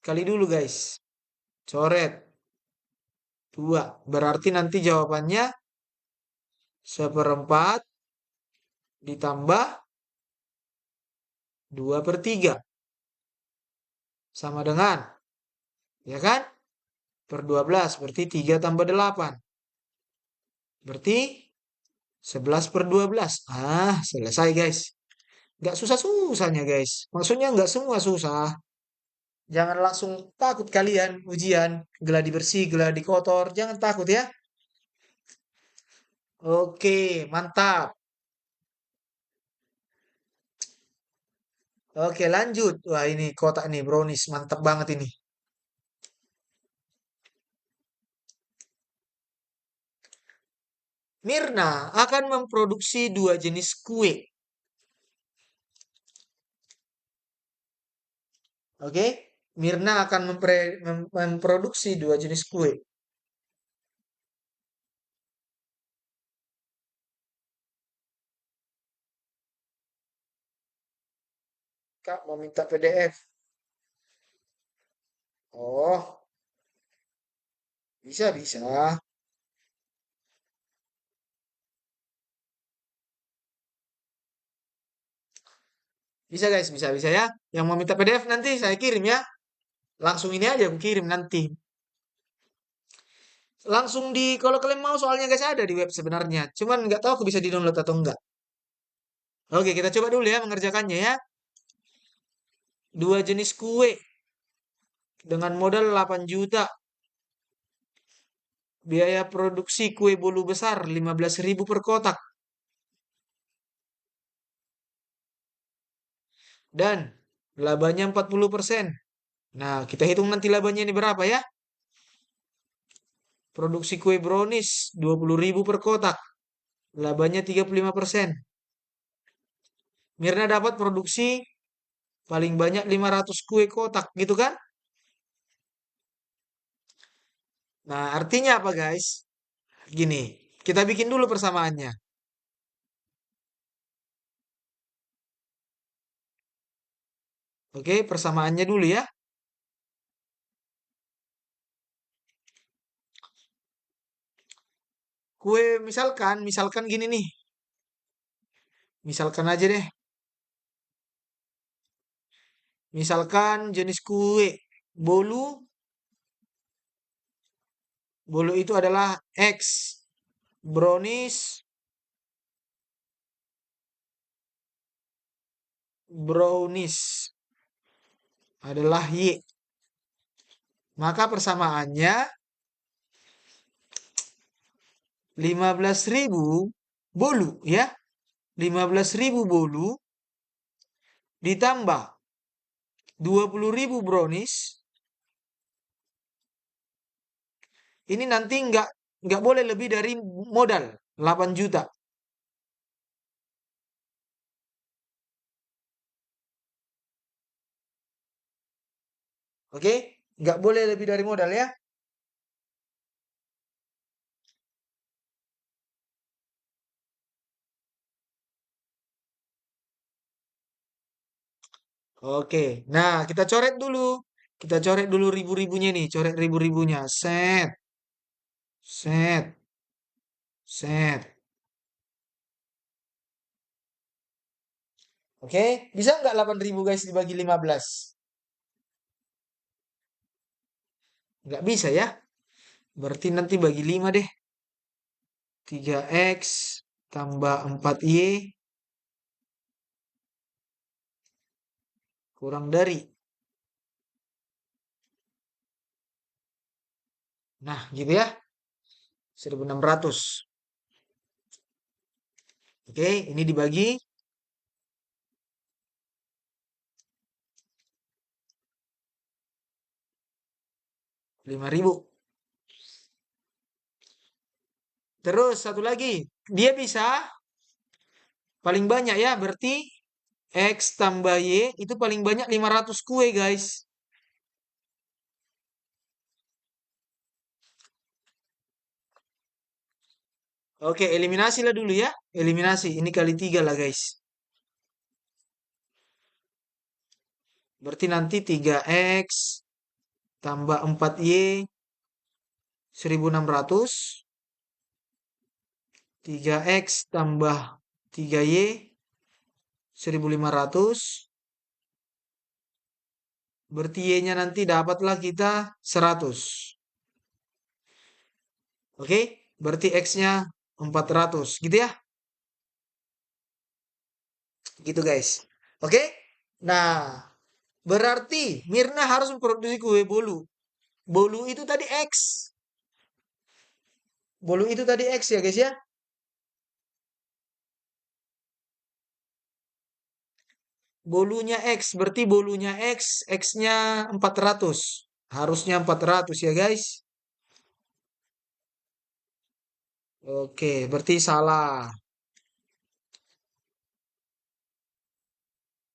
Kali dulu guys. Coret 2. Berarti nanti jawabannya seperempat ditambah 2/3 sama dengan, ya kan? Per 12 berarti 3 tambah 8. Berarti 11/12. Ah, selesai guys. Nggak susah-susahnya guys. Maksudnya nggak semua susah. Jangan langsung takut kalian ujian. Geladi bersih, geladi kotor. Jangan takut ya. Oke, mantap. Oke, lanjut. Wah, ini kotak nih, brownies. Mantap banget ini. Mirna akan memproduksi dua jenis kue. Oke, Mirna akan memproduksi dua jenis kue. Kak mau minta PDF. Oh, bisa bisa. Bisa guys, bisa bisa ya. Yang mau minta PDF nanti saya kirim ya. Langsung ini aja aku kirim nanti. Langsung di kalau kalian mau soalnya guys ada di web sebenarnya. Cuman nggak tahu aku bisa di-download atau enggak. Oke, kita coba dulu ya mengerjakannya ya. Dua jenis kue dengan modal 8 juta. Biaya produksi kue bolu besar 15.000 per kotak. Dan labanya 40%. Nah, kita hitung nanti labanya ini berapa ya. Produksi kue brownies 20.000 per kotak. Labanya 35%. Mirna dapat produksi paling banyak 500 kue kotak gitu kan? Nah, artinya apa guys? Gini, kita bikin dulu persamaannya. Oke, persamaannya dulu ya. Kue misalkan gini nih. Misalkan aja deh. Misalkan jenis kue bolu, bolu itu adalah X, brownies, brownies adalah Y. Maka persamaannya 15.000 bolu ya. 15.000 bolu ditambah 20.000 brownies. Ini nanti nggak boleh lebih dari modal 8 juta. Oke? Nggak boleh lebih dari modal ya. Oke. Nah, kita coret dulu. Kita coret dulu ribu-ribunya nih. Coret ribu-ribunya. Set. Set. Set. Oke. Bisa nggak 8.000 guys dibagi 15? Nggak bisa ya. Berarti nanti bagi 5 deh. 3X tambah 4Y kurang dari. Nah, gitu ya. 1.600. Oke, ini dibagi 5.000. Terus satu lagi. Dia bisa paling banyak ya. Berarti X tambah Y itu paling banyak 500 kue guys. Oke, eliminasi lah dulu ya. Eliminasi. Ini kali 3 lah guys. Berarti nanti 3X tambah 4Y 1.600. 3X tambah 3Y 1.500. Berarti Y-nya nanti dapatlah kita 100. Oke, berarti X-nya 400. Gitu ya. Gitu guys. Oke. Nah, berarti Mirna harus memproduksi kue bolu. Bolu itu tadi X. Bolu itu tadi X ya guys ya. Bolunya X. Berarti bolunya X. X-nya 400. Harusnya 400 ya guys. Oke, berarti salah.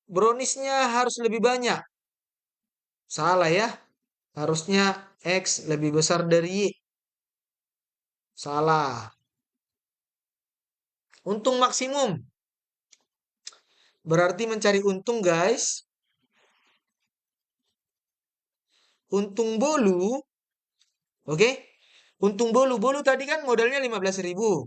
Browniesnya harus lebih banyak. Salah ya. Harusnya X lebih besar dari Y. Salah. Untung maksimum. Berarti mencari untung guys. Untung bolu. Oke. Untung bolu. Bolu tadi kan modalnya 15.000.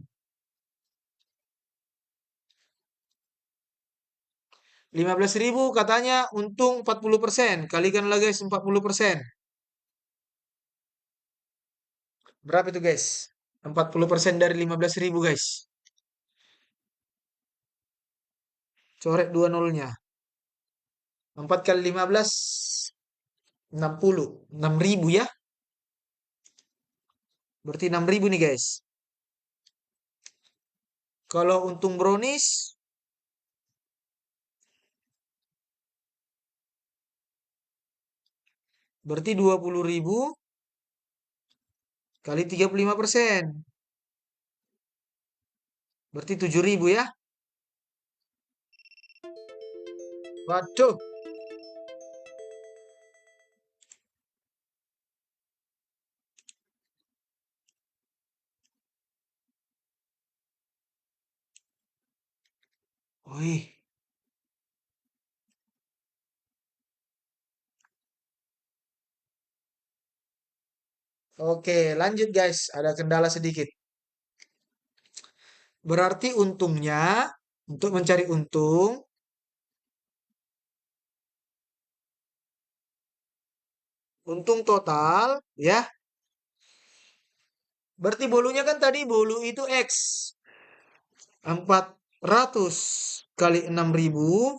15.000 katanya untung 40%. Kalikanlah guys 40%. Berapa itu guys? 40% dari 15.000 guys. Coret dua nolnya. 4 kali 15, 60. 6.000 ya. Berarti 6.000 nih guys. Kalau untung brownies, berarti 20.000 kali 35%. Berarti 7.000 ya. Waduh. Wih. Oke, lanjut guys. Ada kendala sedikit. Berarti untungnya, untuk mencari untung total, ya. Berarti bolunya kan tadi bolu itu X. 400 kali 6.000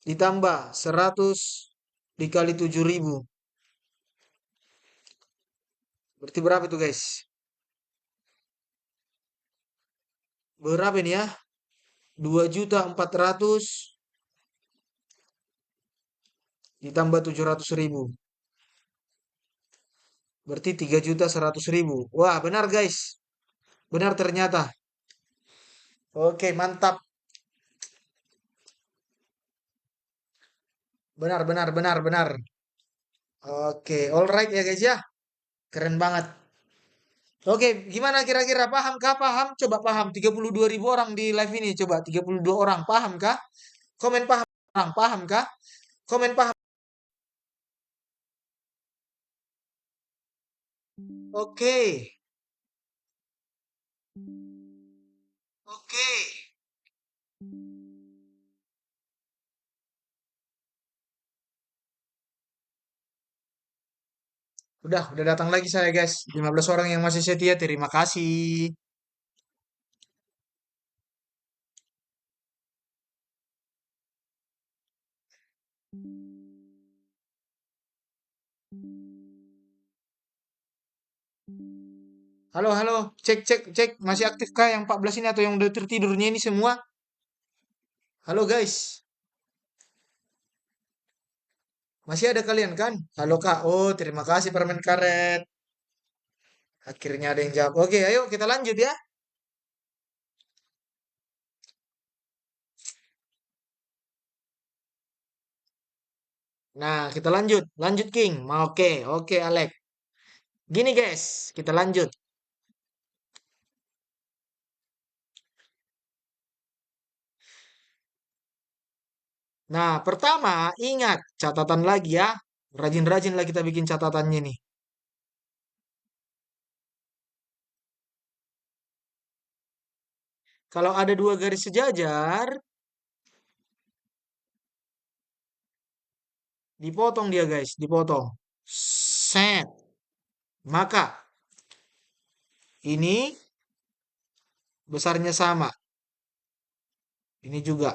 ditambah 100 dikali 7.000. Berarti berapa itu guys? Berapa ini ya? 2.400.000 ditambah 700.000. Berarti 3.100.000. Wah, benar guys. Benar ternyata. Oke, mantap. Benar, benar, benar, benar. Oke, alright ya guys ya. Keren banget. Oke, gimana kira-kira paham kah? Paham? Coba paham. 32.000 orang di live ini. Coba 32 orang. Paham kah? Komen paham. Orang paham kah? Komen paham. Oke. Oke. Udah datang lagi saya guys. 15 orang yang masih setia. Terima kasih. Halo, halo. Cek, cek, cek. Masih aktif kah yang 14 ini atau yang udah tertidurnya ini semua? Halo guys. Masih ada kalian kan? Halo Kak. Oh, terima kasih permen karet. Akhirnya ada yang jawab. Oke, ayo kita lanjut ya. Nah, kita lanjut. Lanjut King. Oke, oke Alex. Gini guys, kita lanjut. Nah, pertama ingat catatan lagi ya. Rajin-rajin lah kita bikin catatannya nih. Kalau ada dua garis sejajar, dipotong dia guys, dipotong. Set. Maka ini besarnya sama. Ini juga.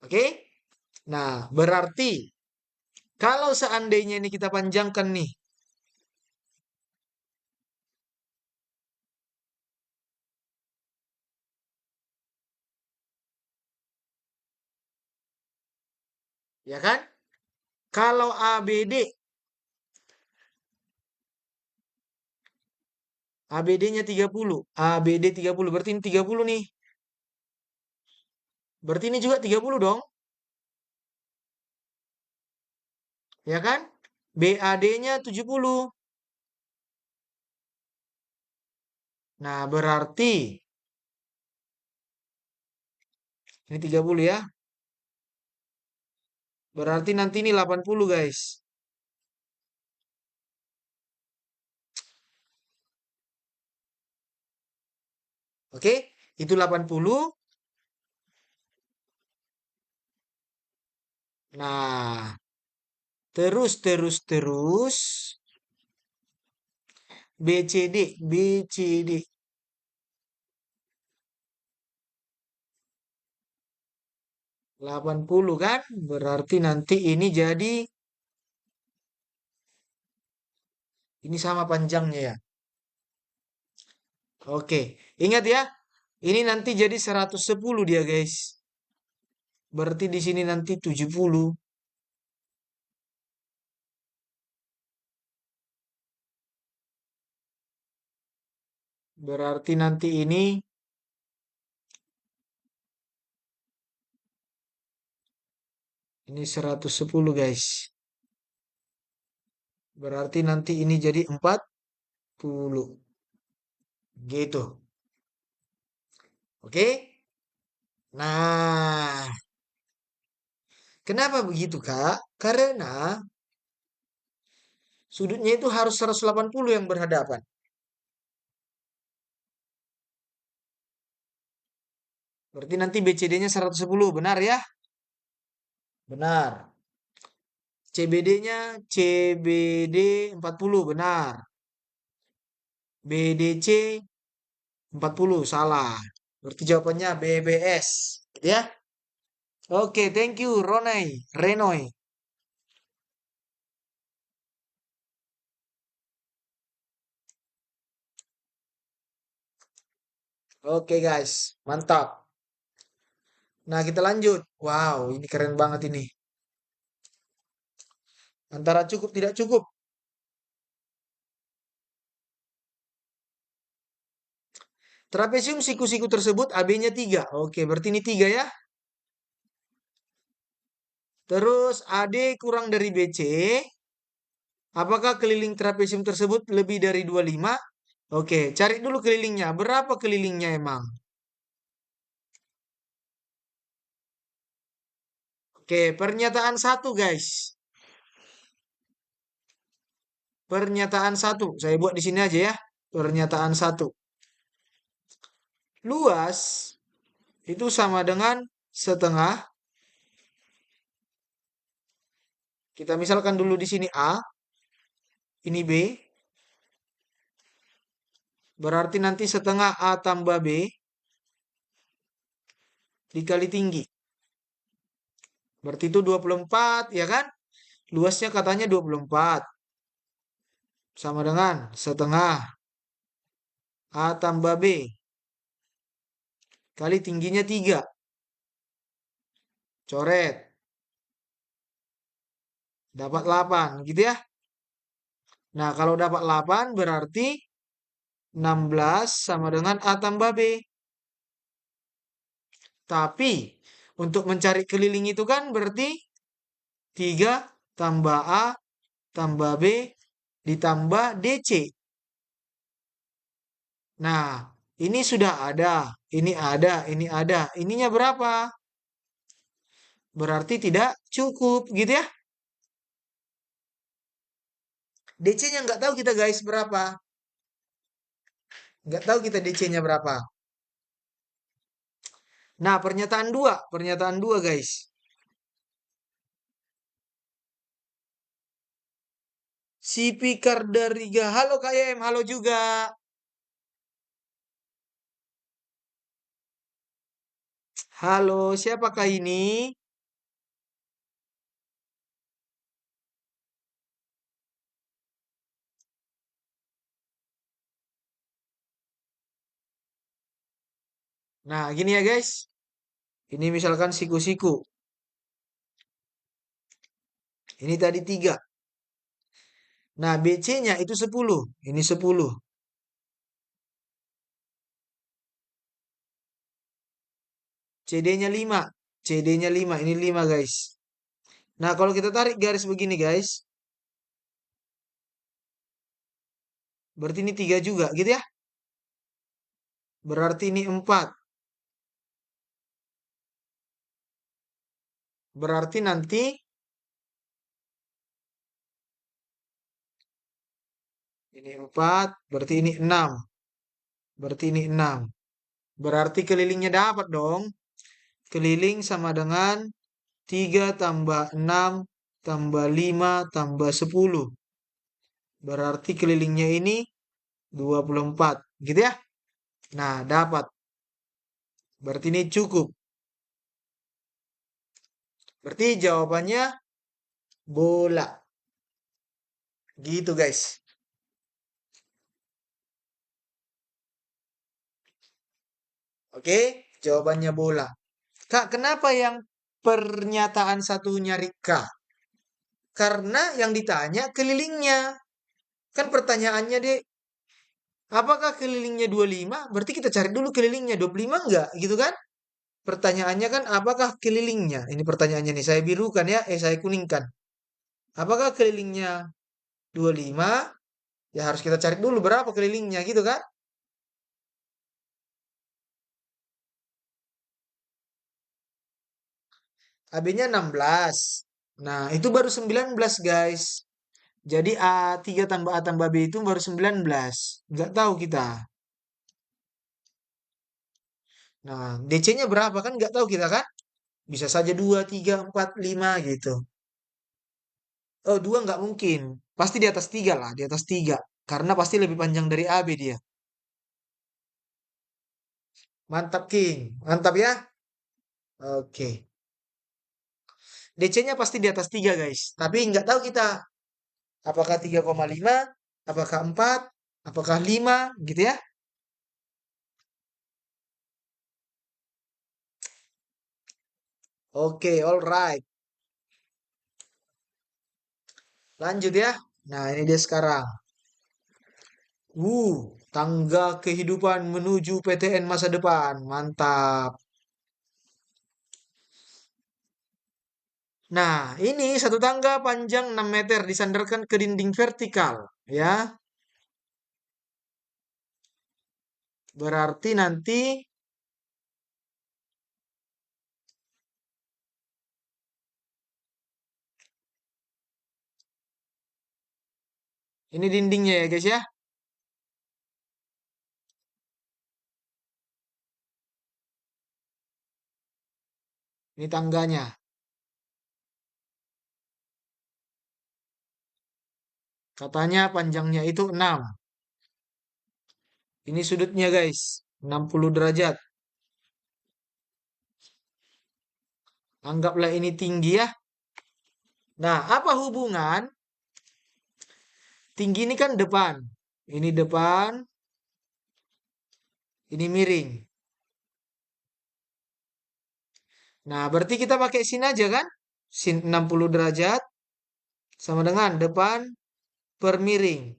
Oke? Nah, berarti kalau seandainya ini kita panjangkan nih, ya kan? Kalau ABD, ABD-nya 30, ABD 30, berarti ini 30 nih. Berarti ini juga 30 dong, ya kan? BAD-nya 70. Nah, berarti ini 30 ya. Berarti nanti ini 80, guys. Oke, itu 80. Nah, terus BCD 80 kan? Berarti nanti ini jadi ini sama panjangnya ya. Oke, ingat ya. Ini nanti jadi 110 dia, guys. Berarti di sini nanti 70. Berarti nanti ini 110, guys. Berarti nanti ini jadi 40. Gitu. Oke? Nah, kenapa begitu, Kak? Karena Sudutnya itu harus 180 yang berhadapan. Berarti nanti BCD-nya 110, benar ya? Benar. CBD-nya CBD 40, benar. BDC 40, salah. Berarti jawabannya BBS. Gitu ya. Oke, thank you, Renoy. Oke guys, mantap. Nah, kita lanjut. Wow, ini keren banget ini. Antara cukup tidak cukup. Trapesium siku-siku tersebut AB-nya 3. Oke, berarti ini 3 ya. Terus AD kurang dari BC. Apakah keliling trapesium tersebut lebih dari 25? Oke, cari dulu kelilingnya. Berapa kelilingnya emang? Oke, pernyataan satu guys. Pernyataan satu. Saya buat di sini aja ya. Pernyataan satu. Luas itu sama dengan setengah. Kita misalkan dulu di sini A, ini B. Berarti nanti setengah A tambah B dikali tinggi. Berarti itu 24, ya kan? Luasnya katanya 24. Sama dengan setengah A tambah B kali tingginya 3. Coret. Dapat 8, gitu ya. Nah, kalau dapat 8 berarti 16 sama dengan A tambah B. Tapi untuk mencari keliling itu kan berarti 3 tambah A tambah B ditambah DC. Nah, ini sudah ada, ini ada, ini ada. Ininya berapa? Berarti tidak cukup, gitu ya. DC-nya nggak tahu kita guys berapa. Nggak tahu kita DC-nya berapa. Nah, pernyataan dua guys. Si Pikar dari halo KM, halo juga. Halo, siapakah ini? Nah, gini ya guys. Ini misalkan siku-siku. Ini tadi 3. Nah, BC-nya itu 10. Ini 10. CD-nya 5. CD-nya 5. Ini 5 guys. Nah, kalau kita tarik garis begini guys. Berarti ini 3 juga gitu ya. Berarti ini 4. Berarti nanti ini 4. Berarti ini 6. Berarti ini 6. Berarti kelilingnya dapat dong. Keliling sama dengan 3 tambah 6 tambah 5 tambah 10. Berarti kelilingnya ini 24. Gitu ya. Nah, dapat. Berarti ini cukup. Berarti jawabannya bola. Gitu guys. Oke, jawabannya bola. Kak, kenapa yang pernyataan satu nyari K? Karena yang ditanya kelilingnya. Kan pertanyaannya deh, apakah kelilingnya 25? Berarti kita cari dulu kelilingnya 25 enggak? Gitu kan? Pertanyaannya kan apakah kelilingnya? Ini pertanyaannya nih, saya birukan ya, saya kuningkan. Apakah kelilingnya 25? Ya harus kita cari dulu berapa kelilingnya gitu kan? AB-nya 16. Nah, itu baru 19, guys. Jadi A3 tambah A tambah B itu baru 19. Nggak tahu kita. Nah, DC-nya berapa kan nggak tahu kita kan? Bisa saja 2, 3, 4, 5 gitu. Oh, 2 nggak mungkin. Pasti di atas 3 lah, di atas 3. Karena pasti lebih panjang dari AB dia. Mantap, King. Mantap ya. Oke. DC-nya pasti di atas 3 guys. Tapi nggak tahu kita apakah 3,5, apakah 4, apakah 5 gitu ya. Oke, alright. Lanjut ya. Nah, ini dia sekarang. Tangga kehidupan menuju PTN masa depan. Mantap. Nah, ini satu tangga panjang 6 meter disandarkan ke dinding vertikal. Ya, berarti nanti ini dindingnya ya guys ya. Ini tangganya. Katanya panjangnya itu 6. Ini sudutnya guys. 60 derajat. Anggaplah ini tinggi ya. Nah, apa hubungan? Tinggi ini kan depan. Ini depan, ini miring. Nah, berarti kita pakai sin aja kan? Sin 60 derajat sama dengan depan per miring.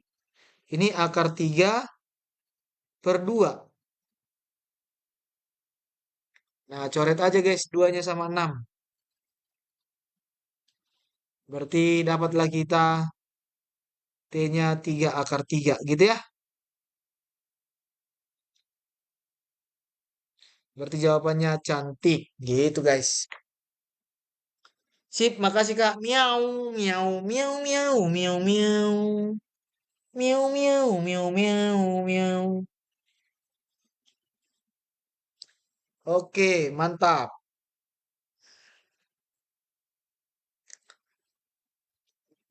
Ini akar 3 per 2. Nah, coret aja guys, duanya sama 6. Berarti dapatlah kita T-nya 3 akar 3 gitu ya. Berarti jawabannya cantik gitu guys. Sip, makasih Kak. Miau, miau, miau, miau, miau, miau. Miau, miau, miau, miau, miau. Oke, mantap.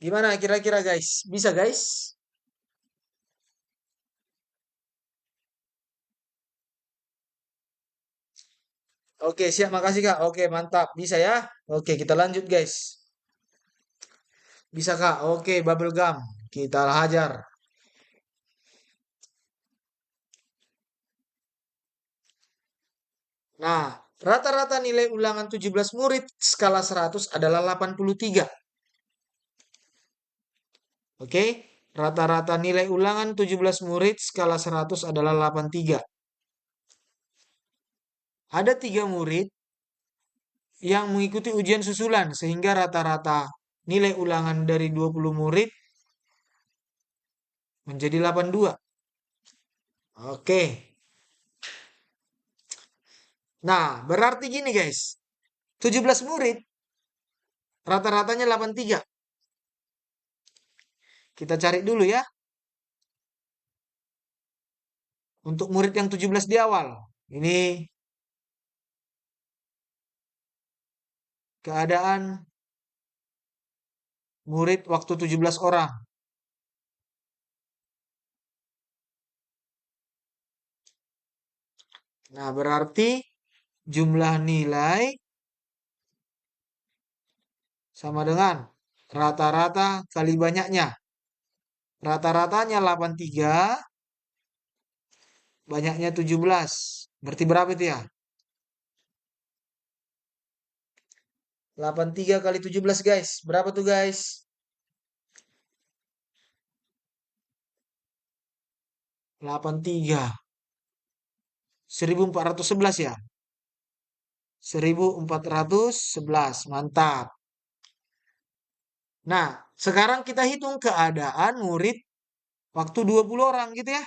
Gimana kira-kira guys? Bisa guys? Oke, siap. Makasih Kak. Oke, mantap. Bisa ya? Oke, kita lanjut guys. Bisa Kak? Oke, bubble gum. Kita hajar. Nah, rata-rata nilai ulangan 17 murid skala 100 adalah 83. Oke, rata-rata nilai ulangan 17 murid skala 100 adalah 83. Ada 3 murid yang mengikuti ujian susulan sehingga rata-rata nilai ulangan dari 20 murid menjadi 82. Oke. Nah, berarti gini guys. 17 murid rata-ratanya 83. Kita cari dulu ya untuk murid yang 17 di awal. Ini keadaan murid waktu 17 orang. Nah, berarti jumlah nilai sama dengan rata-rata kali banyaknya. Rata-ratanya 83, banyaknya 17. Berarti berapa itu ya? 83 kali 17 guys. Berapa tuh guys? 83. 1411 ya? 1411. Mantap. Nah, sekarang kita hitung keadaan murid waktu 20 orang gitu ya.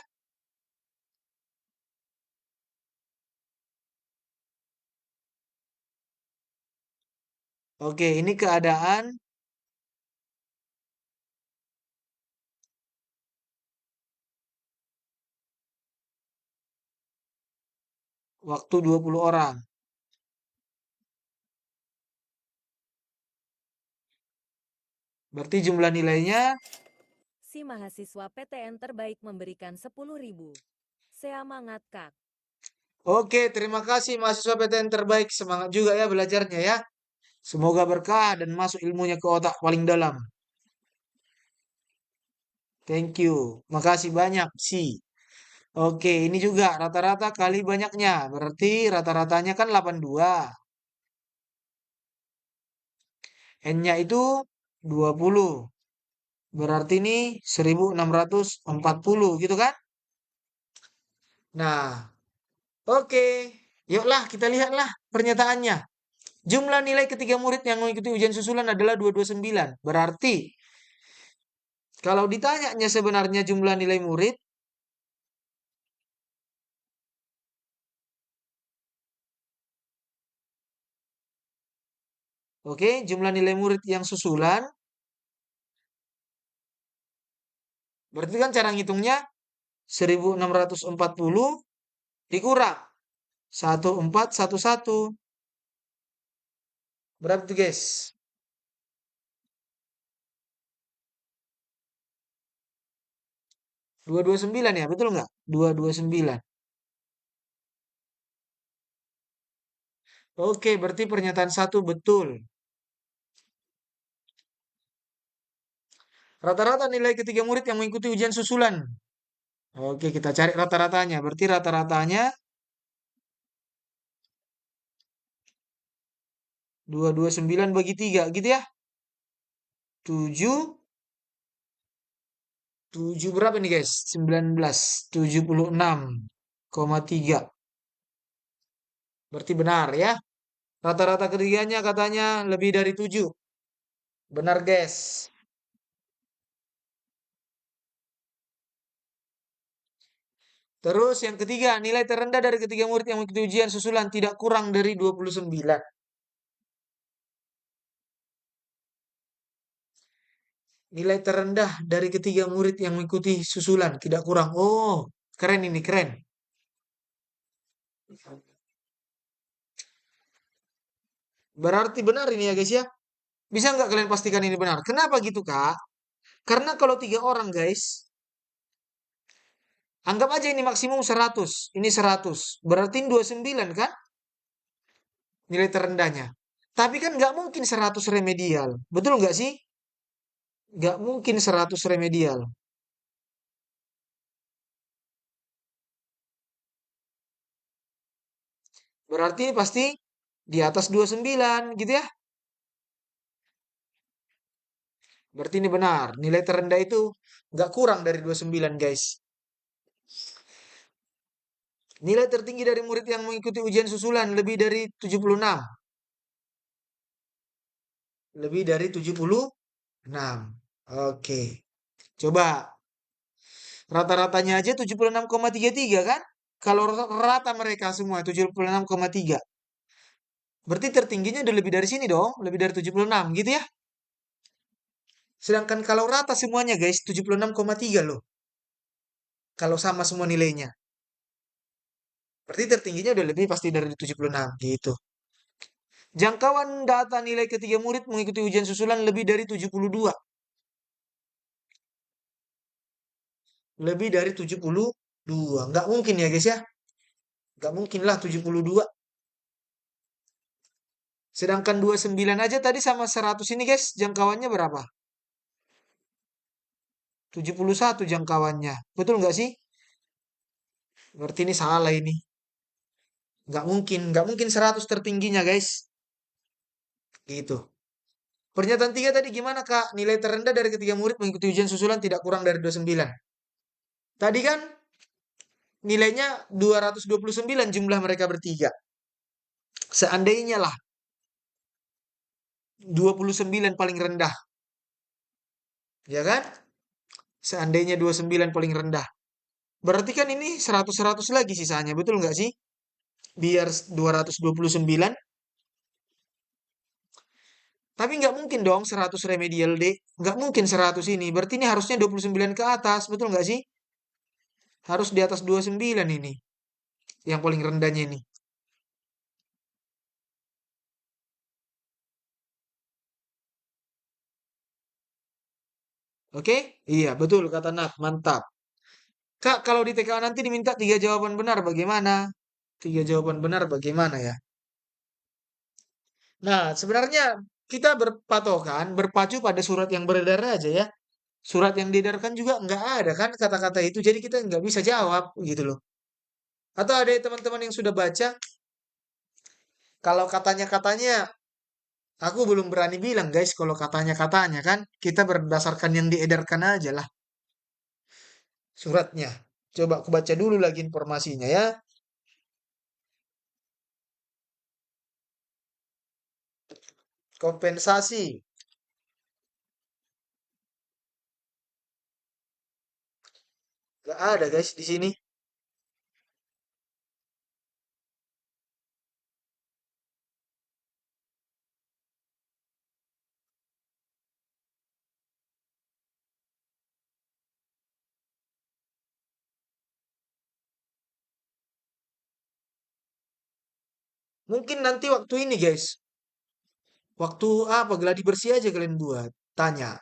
Oke, ini keadaan Waktu 20 orang. Berarti jumlah nilainya. Si mahasiswa PTN terbaik memberikan 10.000. Semangat, Kak. Oke, terima kasih mahasiswa PTN terbaik. Semangat juga ya belajarnya ya. Semoga berkah dan masuk ilmunya ke otak paling dalam. Thank you. Makasih banyak sih. Oke, ini juga rata-rata kali banyaknya. Berarti rata-ratanya kan 82. N-nya itu 20. Berarti ini 1640 gitu kan? Nah, oke. Yuklah kita lihatlah pernyataannya. Jumlah nilai ketiga murid yang mengikuti ujian susulan adalah 229. Berarti kalau ditanyanya sebenarnya jumlah nilai murid, oke, jumlah nilai murid yang susulan, berarti kan cara ngitungnya 1640 dikurang 1411. Berapa tuh guys? 229 ya, betul nggak? 229. Oke, berarti pernyataan satu betul. Rata-rata nilai ketiga murid yang mengikuti ujian susulan. Oke, kita cari rata-ratanya. Berarti rata-ratanya 229 bagi 3 gitu ya. 7 7 berapa nih guys? 19 76,3. Berarti benar ya. Rata-rata ketiganya katanya lebih dari 7. Benar guys. Terus yang ketiga, nilai terendah dari ketiga murid yang mengikuti ujian susulan tidak kurang dari 29. Nilai terendah dari ketiga murid yang mengikuti susulan tidak kurang. Oh, keren ini, keren. Berarti benar ini ya guys ya. Bisa nggak kalian pastikan ini benar? Kenapa gitu kak? Karena kalau 3 orang guys, anggap aja ini maksimum 100. Ini 100. Berarti 29 kan? Nilai terendahnya. Tapi kan nggak mungkin 100 remedial. Betul nggak sih? Nggak mungkin 100 remedial. Berarti pasti di atas 29 gitu ya. Berarti ini benar. Nilai terendah itu nggak kurang dari 29 guys. Nilai tertinggi dari murid yang mengikuti ujian susulan lebih dari 76. Lebih dari 76. Oke. Coba rata-ratanya aja 76,33 kan? Kalau rata mereka semua 76,3. Berarti tertingginya udah lebih dari sini dong, lebih dari 76 gitu ya. Sedangkan kalau rata semuanya guys 76,3 loh. Kalau sama semua nilainya. Berarti tertingginya udah lebih pasti dari 76 gitu. Jangkauan data nilai ketiga murid mengikuti ujian susulan lebih dari 72. Lebih dari 72. Nggak mungkin ya guys ya. Nggak mungkin lah 72. Sedangkan 29 aja tadi sama 100 ini guys. Jangkauannya berapa? 71 jangkauannya. Betul nggak sih? Berarti ini salah ini. Nggak mungkin. Nggak mungkin 100 tertingginya guys. Gitu. Pernyataan 3 tadi gimana Kak? Nilai terendah dari ketiga murid mengikuti ujian susulan tidak kurang dari 29. Tadi kan nilainya 229 jumlah mereka bertiga. Seandainya lah 29 paling rendah. Ya kan? Seandainya 29 paling rendah. Berarti kan ini 100-100 lagi sisanya. Betul nggak sih? Biar 229. Tapi nggak mungkin dong 100 remedial D. Nggak mungkin 100 ini. Berarti ini harusnya 29 ke atas. Betul nggak sih? Harus di atas 29 ini. Yang paling rendahnya ini. Oke? Iya, betul kata Nat. Mantap. Kak, kalau di TKA nanti diminta tiga jawaban benar, bagaimana? Tiga jawaban benar bagaimana ya? Nah, sebenarnya kita berpatokan, berpacu pada surat yang beredar aja ya. Surat yang diedarkan juga nggak ada kan kata-kata itu, jadi kita nggak bisa jawab gitu loh. Atau ada teman-teman yang sudah baca, kalau katanya-katanya, aku belum berani bilang guys, kalau katanya-katanya kan, kita berdasarkan yang diedarkan aja lah suratnya. Coba aku baca dulu lagi informasinya ya. Kompensasi. Nggak ada guys di sini. Mungkin nanti waktu ini guys. Waktu apa geladi bersih aja kalian buat. Tanya.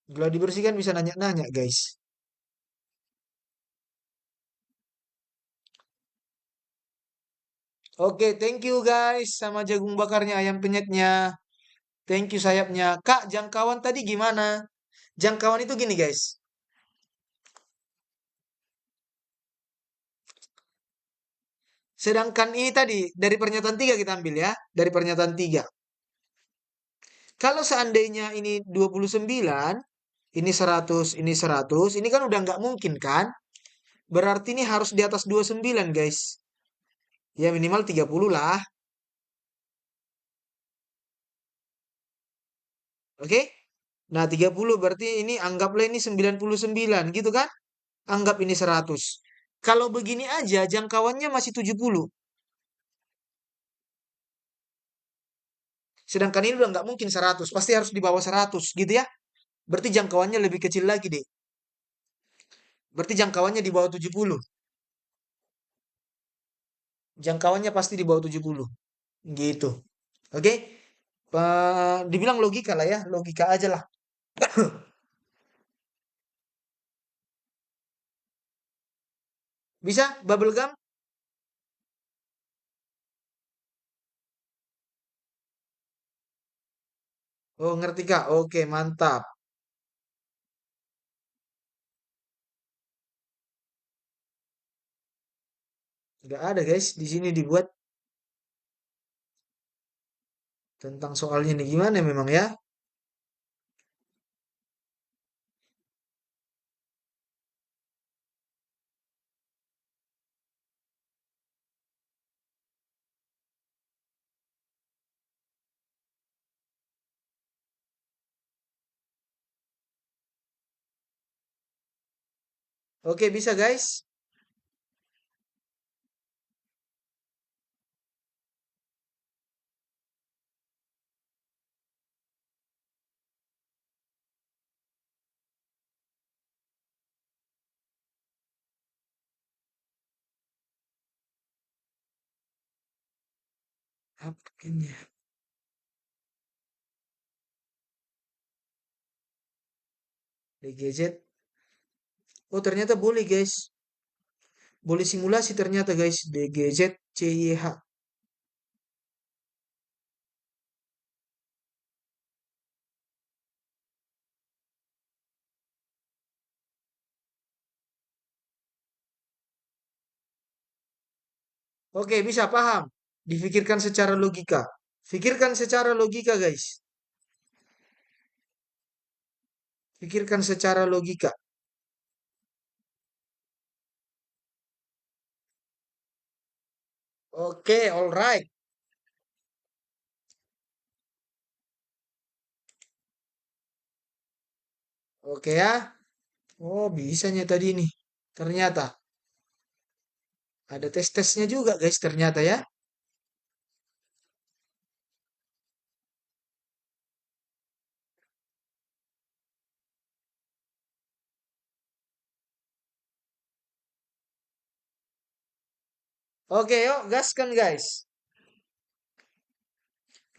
Geladi bersih kan bisa nanya-nanya guys. Oke, thank you guys sama jagung bakarnya ayam penyetnya. Thank you sayapnya. Kak, jangkauan tadi gimana? Jangkauan itu gini guys. Sedangkan ini tadi dari pernyataan tiga kita ambil ya. Dari pernyataan tiga. Kalau seandainya ini 29, ini 100, ini 100, ini kan udah nggak mungkin kan? Berarti ini harus di atas 29 guys. Ya minimal 30 lah. Oke? Nah 30 berarti ini anggaplah ini 99 gitu kan? Anggap ini 100. Kalau begini aja jangkauannya masih 70. Sedangkan ini udah nggak mungkin 100. Pasti harus di bawah 100 gitu ya. Berarti jangkauannya lebih kecil lagi deh. Berarti jangkauannya di bawah 70. Jangkauannya pasti di bawah 70. Gitu. Oke? Dibilang logika lah ya. Logika aja lah. Bisa? Bubble gum? Oh ngerti kak? Oke mantap. Nggak ada guys. Di sini dibuat tentang soalnya nih. Gimana memang ya? Oke bisa guys. Apa ini? DGZ. Oh ternyata boleh guys. Boleh simulasi ternyata guys. DGZ CYH. Oke bisa paham. Difikirkan secara logika. Pikirkan secara logika guys. Pikirkan secara logika. Oke, alright. Oke ya. Oh, bisanya tadi nih. Ternyata ada tes-tesnya juga guys ternyata ya. Oke, yuk gaskan guys.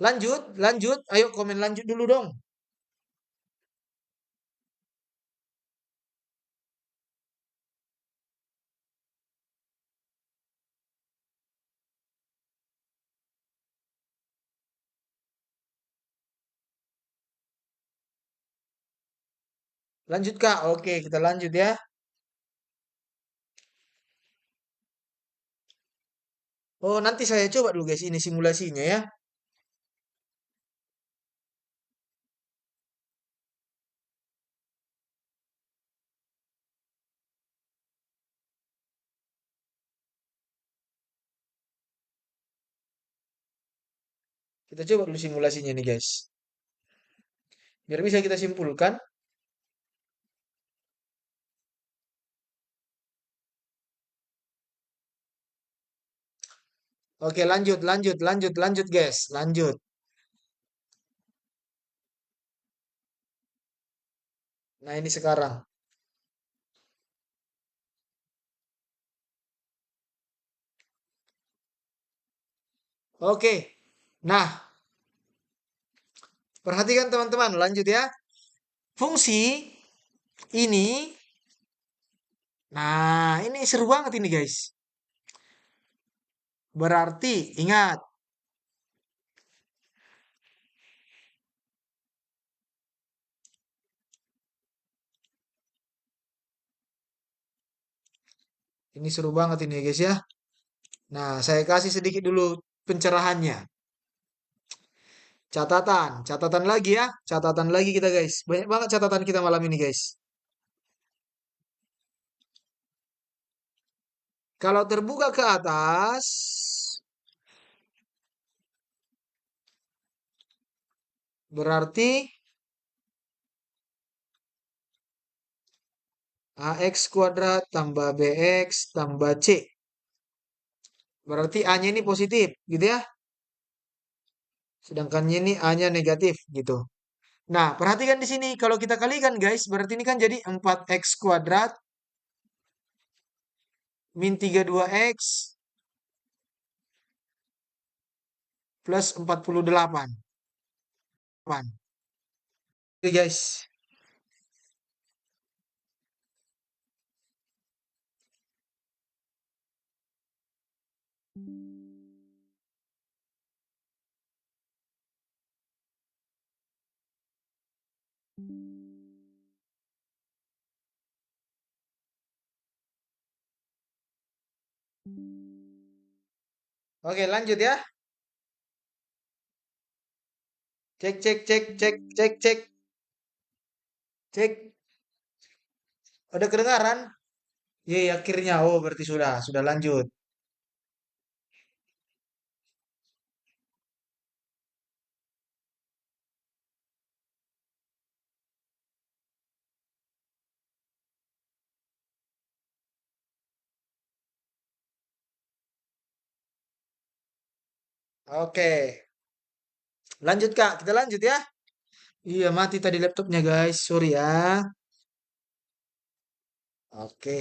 Lanjut, lanjut. Ayo komen lanjut dulu dong. Lanjut Kak. Oke, kita lanjut ya. Oh, nanti saya coba dulu guys ini simulasinya ya. Kita coba dulu simulasinya nih guys. Biar bisa kita simpulkan. Oke, lanjut, lanjut, lanjut, lanjut guys. Lanjut. Nah, ini sekarang. Oke. Nah, perhatikan teman-teman, lanjut ya. Fungsi ini, nah ini seru banget ini guys. Berarti, ingat, ini seru banget ini ya guys ya. Nah, saya kasih sedikit dulu pencerahannya. Catatan, catatan lagi ya. Catatan lagi kita guys. Banyak banget catatan kita malam ini guys. Kalau terbuka ke atas, berarti AX kuadrat tambah BX tambah C. Berarti A-nya ini positif, gitu ya. Sedangkan ini A-nya negatif, gitu. Nah, perhatikan di sini. Kalau kita kalikan, guys, berarti ini kan jadi 4X kuadrat min 32X plus 48. Oke, guys. Oke, lanjut ya. Cek, cek, cek, cek, cek, cek, cek. Ada kedengaran? Ye, akhirnya. Oh, berarti sudah lanjut. Oke, lanjut Kak. Kita lanjut ya. Iya, mati tadi laptopnya, guys. Sorry ya. Oke.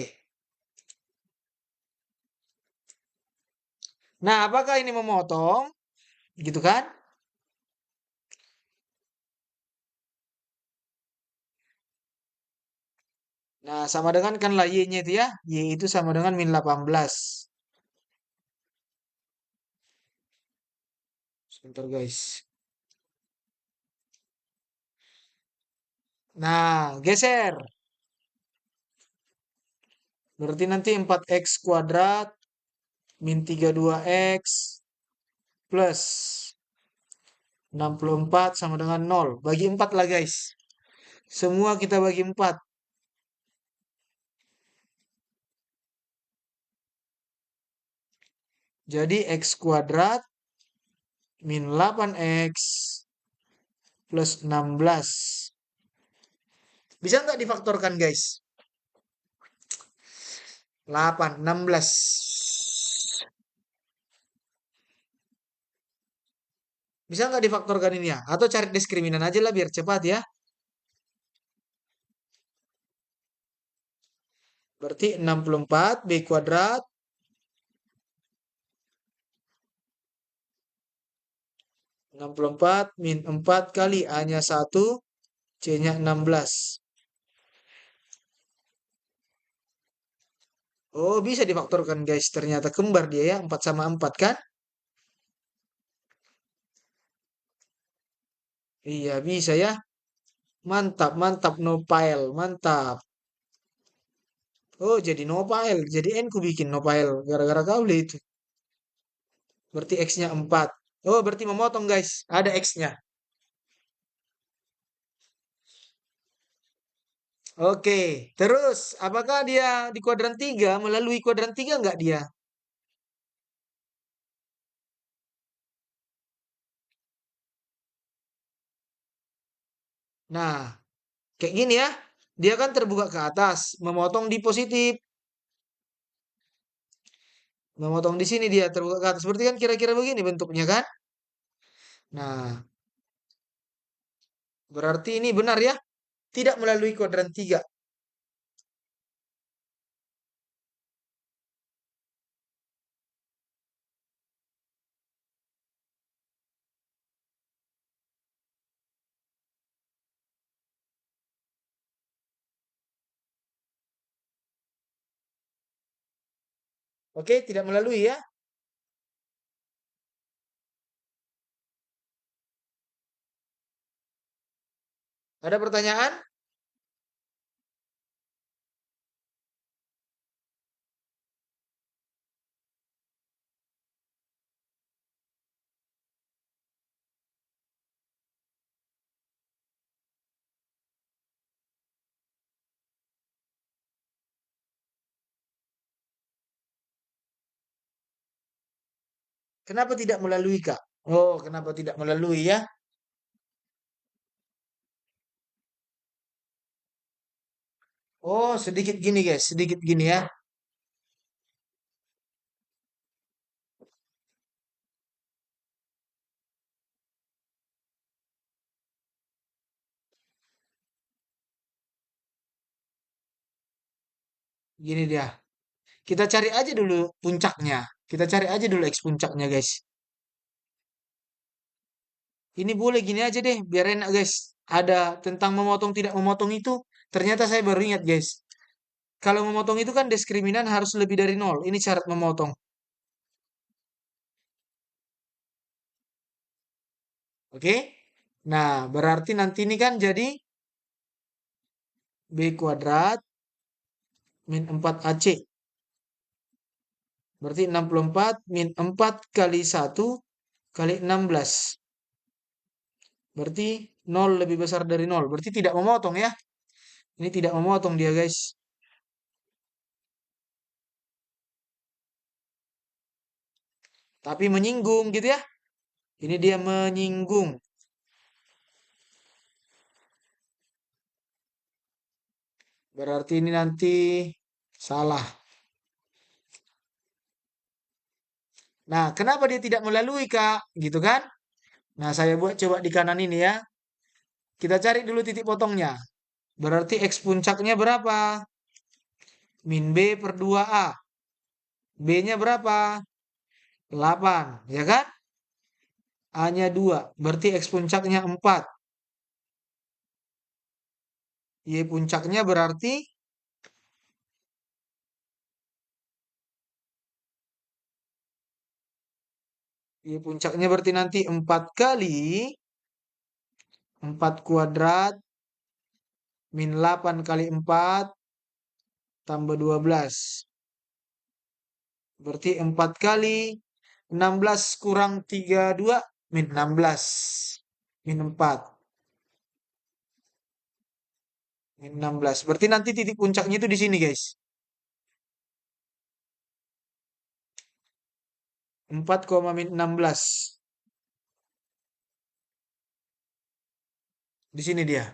Nah, apakah ini memotong? Gitu kan? Nah, sama dengan kan lah Y-nya itu ya. Y itu sama dengan min 18. Sebentar, guys. Nah, geser. Berarti nanti 4X kuadrat min 32X plus 64 sama dengan 0. Bagi 4 lah, guys. Semua kita bagi 4. Jadi X kuadrat min 8X plus 16. Bisa nggak difaktorkan, guys? 8, 16. Bisa nggak difaktorkan ini ya? Atau cari diskriminan aja lah biar cepat ya. Berarti 64 B kuadrat 64 min 4 kali A-nya 1, C-nya 16. Oh, bisa difaktorkan guys. Ternyata kembar dia ya. 4 sama 4 kan? Iya, bisa ya. Mantap, mantap, no file, mantap. Oh, jadi no file. Jadi N ku bikin no file. Gara-gara kau lihat itu. Berarti X-nya 4. Oh, berarti memotong, guys. Ada X-nya. Oke. Terus, apakah dia di kuadran 3? Melalui kuadran 3 nggak dia? Nah, kayak gini ya. Dia kan terbuka ke atas. Memotong di positif. Memotong di sini dia terbuka ke atas. Berarti kan kira-kira begini bentuknya kan? Nah, berarti ini benar ya. Tidak melalui kuadran 3. Oke, tidak melalui ya. Ada pertanyaan? Kenapa tidak melalui, Kak? Oh, kenapa tidak melalui ya? Oh, sedikit gini, guys. Sedikit gini ya. Gini dia. Kita cari aja dulu puncaknya. Kita cari aja dulu X puncaknya, guys. Ini boleh gini aja deh, biar enak, guys. Ada tentang memotong tidak memotong itu. Ternyata saya baru ingat, guys. Kalau memotong itu kan diskriminan harus lebih dari nol. Ini syarat memotong. Oke? Nah, berarti nanti ini kan jadi B kuadrat min 4AC. Berarti 64 min 4 kali 1 kali 16. Berarti nol lebih besar dari nol. Berarti tidak memotong ya. Ini tidak memotong dia, guys. Tapi menyinggung gitu ya. Ini dia menyinggung. Berarti ini nanti salah. Nah, kenapa dia tidak melalui, Kak? Gitu kan? Nah, saya buat coba di kanan ini ya. Kita cari dulu titik potongnya. Berarti X puncaknya berapa? Min B per 2A. B-nya berapa? 8. Ya kan? A-nya 2. Berarti X puncaknya 4. Y puncaknya berarti Y puncaknya berarti nanti 4 kali 4 kuadrat min 8 kali 4 tambah 12. Berarti 4 kali 16 kurang 32 min 16. Min 4. Min 16. Berarti nanti titik puncaknya itu di sini, guys. 4, min 16. Di sini dia.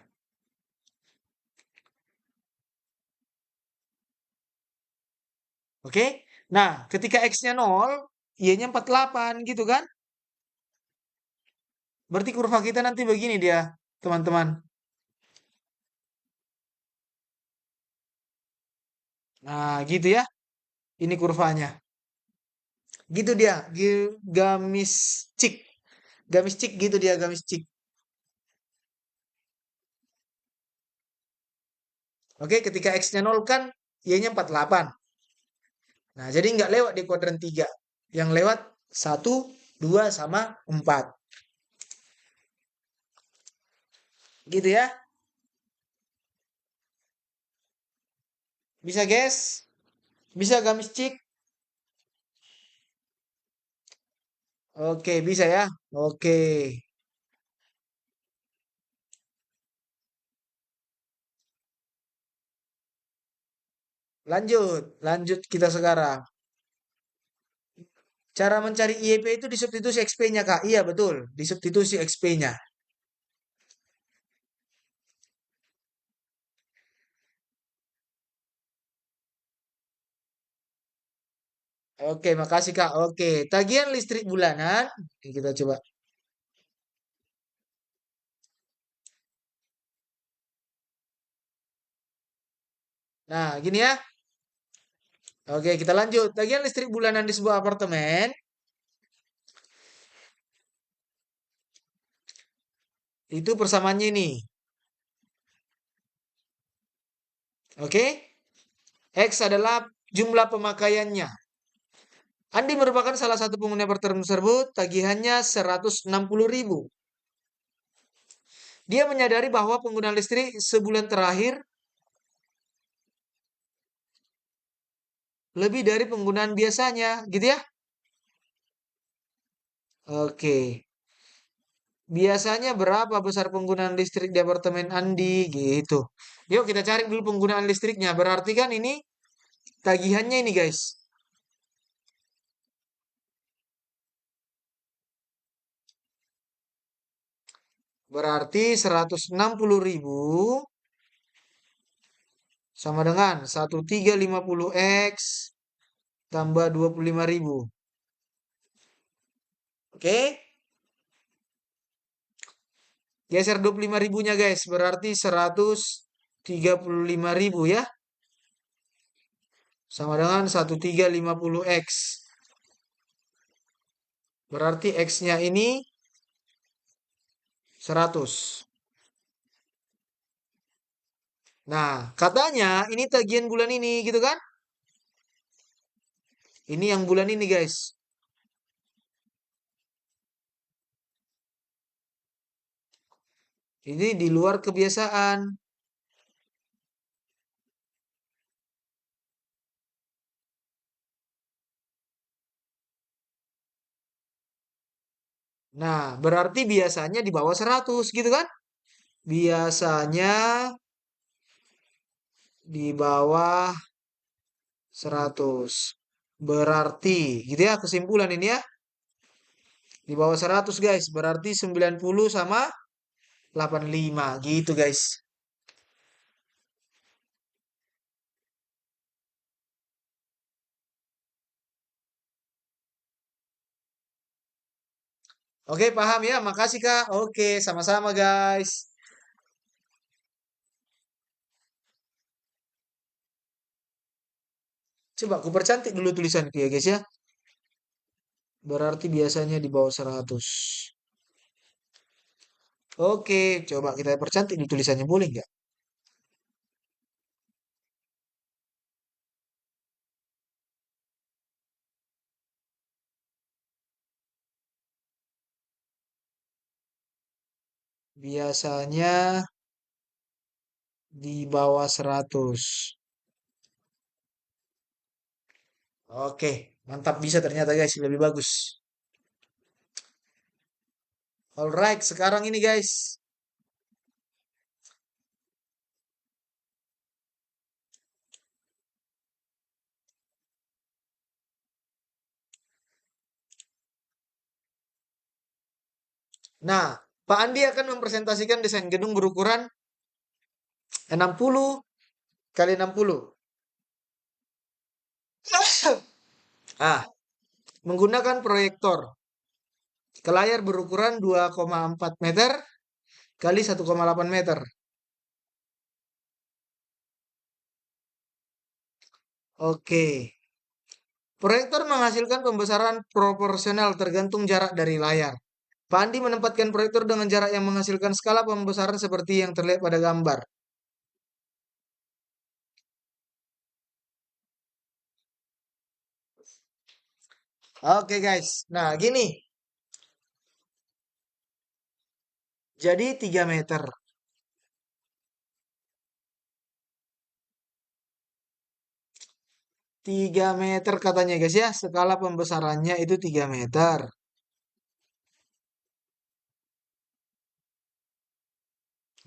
Oke? Nah, ketika X-nya 0, Y-nya 48 gitu kan? Berarti kurva kita nanti begini dia, teman-teman. Nah, gitu ya. Ini kurvanya. Gitu dia, gamis cik. Gamis cik gitu dia, gamis cik. Oke, ketika X-nya 0 kan, Y-nya 48. Nah, jadi nggak lewat di kuadran 3. Yang lewat 1, 2, sama 4. Gitu ya. Bisa guys? Bisa gamis cik? Oke, bisa ya. Oke. Lanjut, lanjut kita sekarang. Cara mencari IEP itu disubstitusi XP-nya, Kak. Iya, betul. Disubstitusi XP-nya. Oke, makasih, Kak. Oke, tagihan listrik bulanan. Oke, kita coba. Nah, gini ya. Oke, kita lanjut. Tagihan listrik bulanan di sebuah apartemen itu persamaannya ini. Oke? X adalah jumlah pemakaiannya. Andi merupakan salah satu pengguna apartemen tersebut, tagihannya 160.000. Dia menyadari bahwa penggunaan listrik sebulan terakhir lebih dari penggunaan biasanya, gitu ya? Oke. Biasanya berapa besar penggunaan listrik di apartemen Andi, gitu. Yuk kita cari dulu penggunaan listriknya. Berarti kan ini tagihannya ini, guys. Berarti 160.000 sama dengan 1350 X tambah 25.000. Oke? Geser 25 ribunya guys. Berarti 135.000 ya. Sama dengan 1350 X. Berarti X-nya ini 100. Nah, katanya ini tagihan bulan ini gitu kan? Ini yang bulan ini guys. Ini di luar kebiasaan. Nah, berarti biasanya di bawah 100 gitu kan? Biasanya di bawah 100. Berarti gitu ya kesimpulan ini ya. Di bawah 100 guys. Berarti 90 sama 85 gitu guys. Oke, paham ya. Makasih Kak. Oke, sama-sama guys. Coba aku percantik dulu tulisanku ya guys ya. Berarti biasanya di bawah 100. Oke, coba kita percantik di tulisannya boleh nggak? Biasanya di bawah 100. Oke, mantap bisa ternyata guys, lebih bagus. Alright, sekarang ini guys. Nah, Pak Andi akan mempresentasikan desain gedung berukuran 60 kali 60. Ah, menggunakan proyektor ke layar berukuran 2,4 meter kali 1,8 meter. Oke. Proyektor menghasilkan pembesaran proporsional tergantung jarak dari layar. Pak Andi menempatkan proyektor dengan jarak yang menghasilkan skala pembesaran seperti yang terlihat pada gambar. Oke guys. Nah gini. Jadi 3 meter. 3 meter katanya guys ya. Skala pembesarannya itu 3 meter.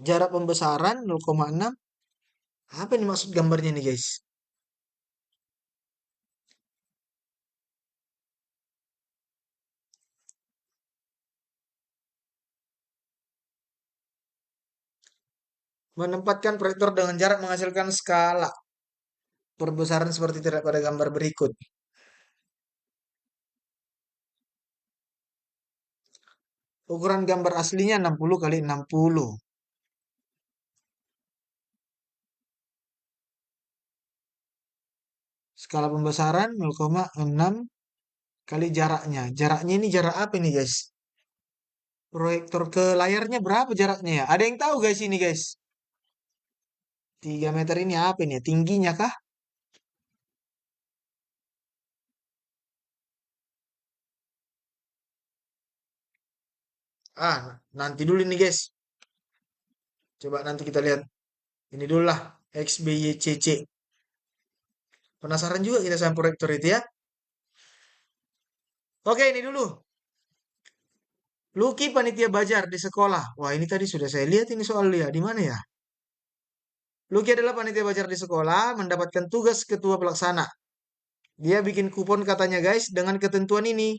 Jarak pembesaran 0,6. Apa nih maksud gambarnya nih guys? Menempatkan proyektor dengan jarak menghasilkan skala perbesaran seperti terlihat pada gambar berikut. Ukuran gambar aslinya 60 kali 60. Skala pembesaran 0,6 kali jaraknya. Jaraknya ini jarak apa ini guys? Proyektor ke layarnya berapa jaraknya ya? Ada yang tahu guys ini guys? 3 meter ini apa ini ya? Tingginya kah? Nanti dulu nih guys. Coba nanti kita lihat. Ini dulu lah. X, B, Y, C, C. Penasaran juga kita sama proyektor itu ya. Oke, ini dulu. Luki panitia Bajar di sekolah. Wah, ini tadi sudah saya lihat ini soal dia. Di mana ya? Luki adalah panitia Bajar di sekolah, mendapatkan tugas ketua pelaksana. Dia bikin kupon katanya guys dengan ketentuan ini.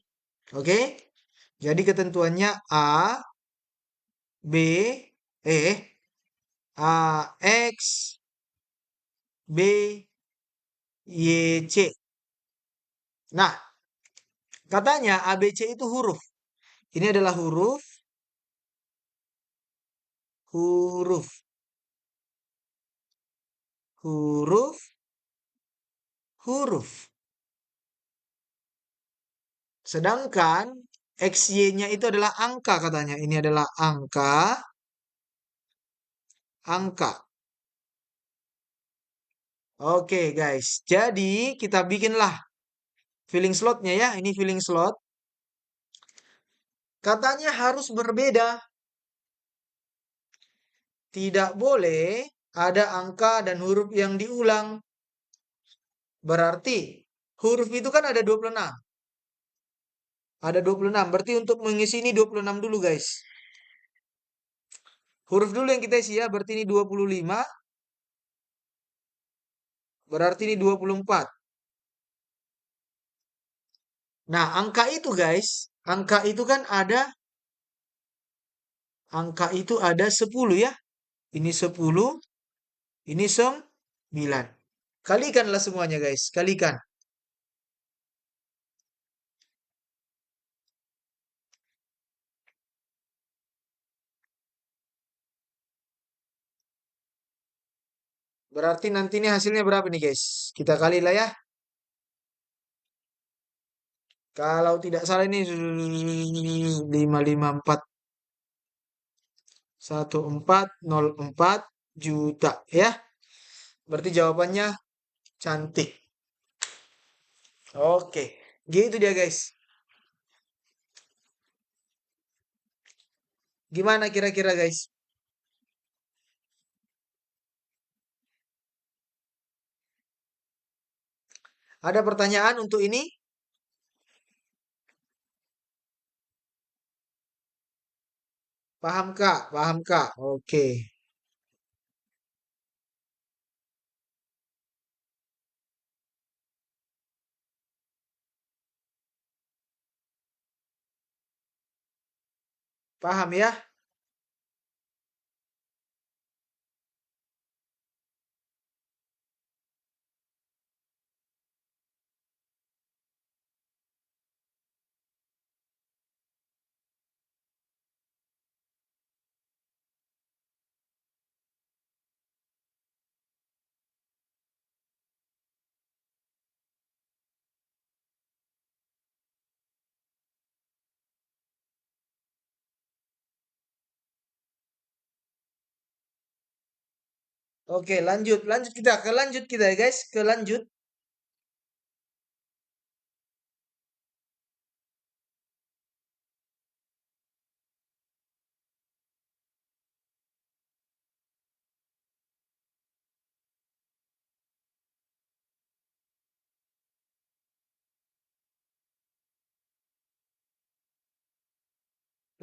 Oke? Jadi ketentuannya A, B, A, X, B, Y, C. Nah, katanya A, B, C itu huruf. Ini adalah huruf, huruf, huruf, huruf. Sedangkan XY-nya itu adalah angka katanya. Ini adalah angka, angka. Oke guys, jadi kita bikinlah filling slotnya ya. Ini filling slot. Katanya harus berbeda. Tidak boleh ada angka dan huruf yang diulang. Berarti huruf itu kan ada 26. Ada 26. Berarti untuk mengisi ini 26 dulu guys. Huruf dulu yang kita isi ya. Berarti ini 25. Berarti ini 24. Nah, angka itu guys. Angka itu kan ada. Angka itu ada 10 ya. Ini 10. Ini 9. Kalikanlah semuanya guys. Kalikan. Berarti nanti ini hasilnya berapa nih guys? Kita kali lah ya. Kalau tidak salah ini 554 1404 juta ya. Berarti jawabannya cantik. Oke, gitu dia guys. Gimana kira-kira guys? Ada pertanyaan untuk ini? Paham Kak? Paham Kak? Oke. Paham ya? Oke, lanjut. Lanjut kita. Ke lanjut kita ya guys. Ke lanjut.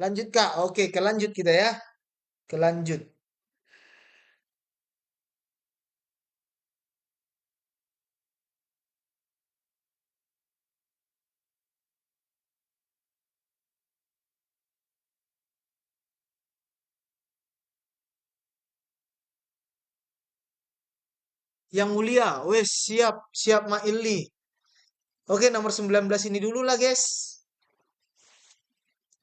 Lanjut Kak. Oke, ke lanjut kita ya. Ke lanjut. Yang mulia, wes siap, siap Maili. Oke, nomor 19 ini dulu lah, guys.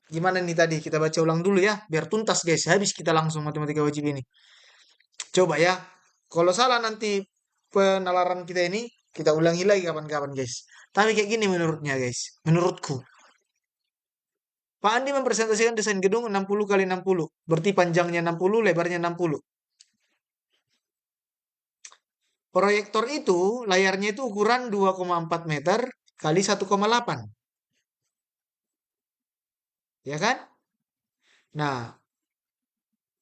Gimana nih tadi? Kita baca ulang dulu ya, biar tuntas, guys. Habis kita langsung matematika wajib ini. Coba ya. Kalau salah nanti penalaran kita ini, kita ulangi lagi kapan-kapan, guys. Tapi kayak gini menurutnya, guys. Menurutku. Pak Andi mempresentasikan desain gedung 60 kali 60. Berarti panjangnya 60, lebarnya 60. Proyektor itu, layarnya itu ukuran 2,4 meter kali 1,8. Ya kan? Nah,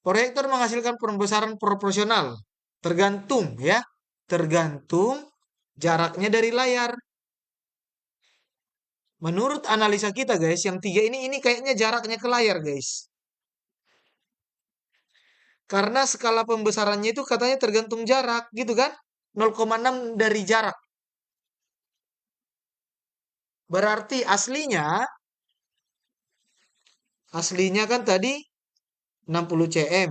proyektor menghasilkan pembesaran proporsional. Tergantung ya. Tergantung jaraknya dari layar. Menurut analisa kita guys, yang tiga ini kayaknya jaraknya ke layar guys. Karena skala pembesarannya itu katanya tergantung jarak gitu kan. 0,6 dari jarak. Berarti aslinya kan tadi 60 cm.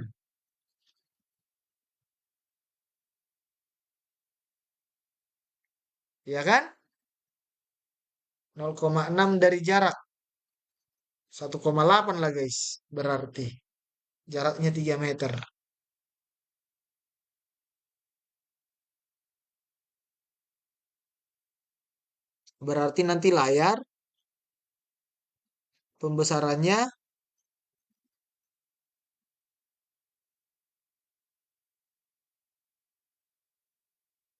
Ya kan? 0,6 dari jarak. 1,8 lah guys. Berarti jaraknya 3 meter. Berarti nanti layar pembesarannya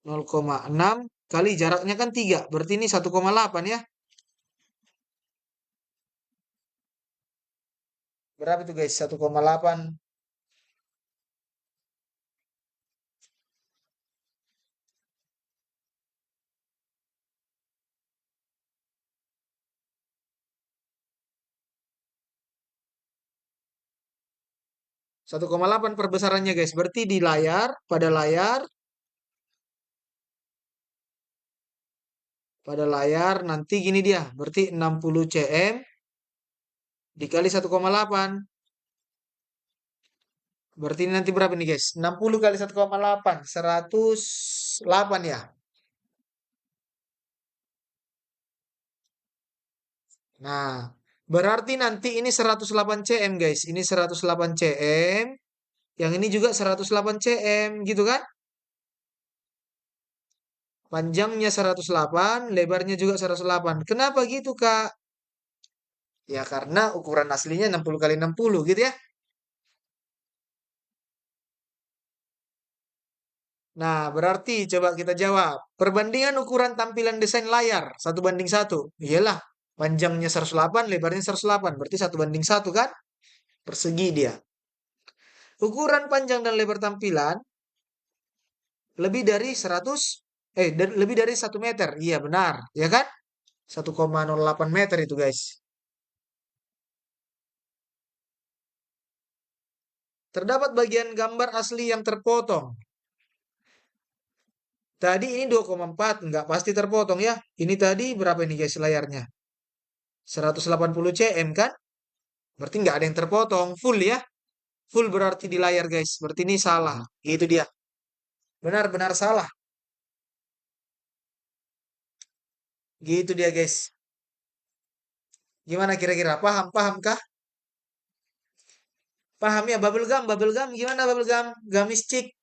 0,6 kali jaraknya kan 3. Berarti ini 1,8 ya. Berapa itu guys? 1,8. 1,8 perbesarannya guys. Berarti di layar, pada layar nanti gini dia. Berarti 60 cm dikali 1,8. Berarti ini nanti berapa nih guys? 60 kali 1,8. 108 ya. Nah, berarti nanti ini 108 cm guys. Ini 108 cm. Yang ini juga 108 cm gitu kan? Panjangnya 108, lebarnya juga 108. Kenapa gitu, Kak? Ya karena ukuran aslinya 60 kali 60 gitu ya. Nah, berarti coba kita jawab. Perbandingan ukuran tampilan desain layar 1:1. Iyalah, panjangnya 108, lebarnya 108. Berarti 1:1 kan? Persegi dia. Ukuran panjang dan lebar tampilan lebih dari 100, lebih dari 1 meter. Iya benar, ya kan? 1,08 meter itu guys. Terdapat bagian gambar asli yang terpotong. Tadi ini 2,4, nggak pasti terpotong ya. Ini tadi berapa ini guys layarnya? 180 cm kan? Berarti nggak ada yang terpotong, full ya. Full berarti di layar guys. Berarti ini salah. Itu dia. Benar-benar salah. Gitu dia guys. Gimana kira-kira? Paham? Paham kah? Paham ya? Bubble gum, bubble gum. Gimana bubble gum? Gamis chick.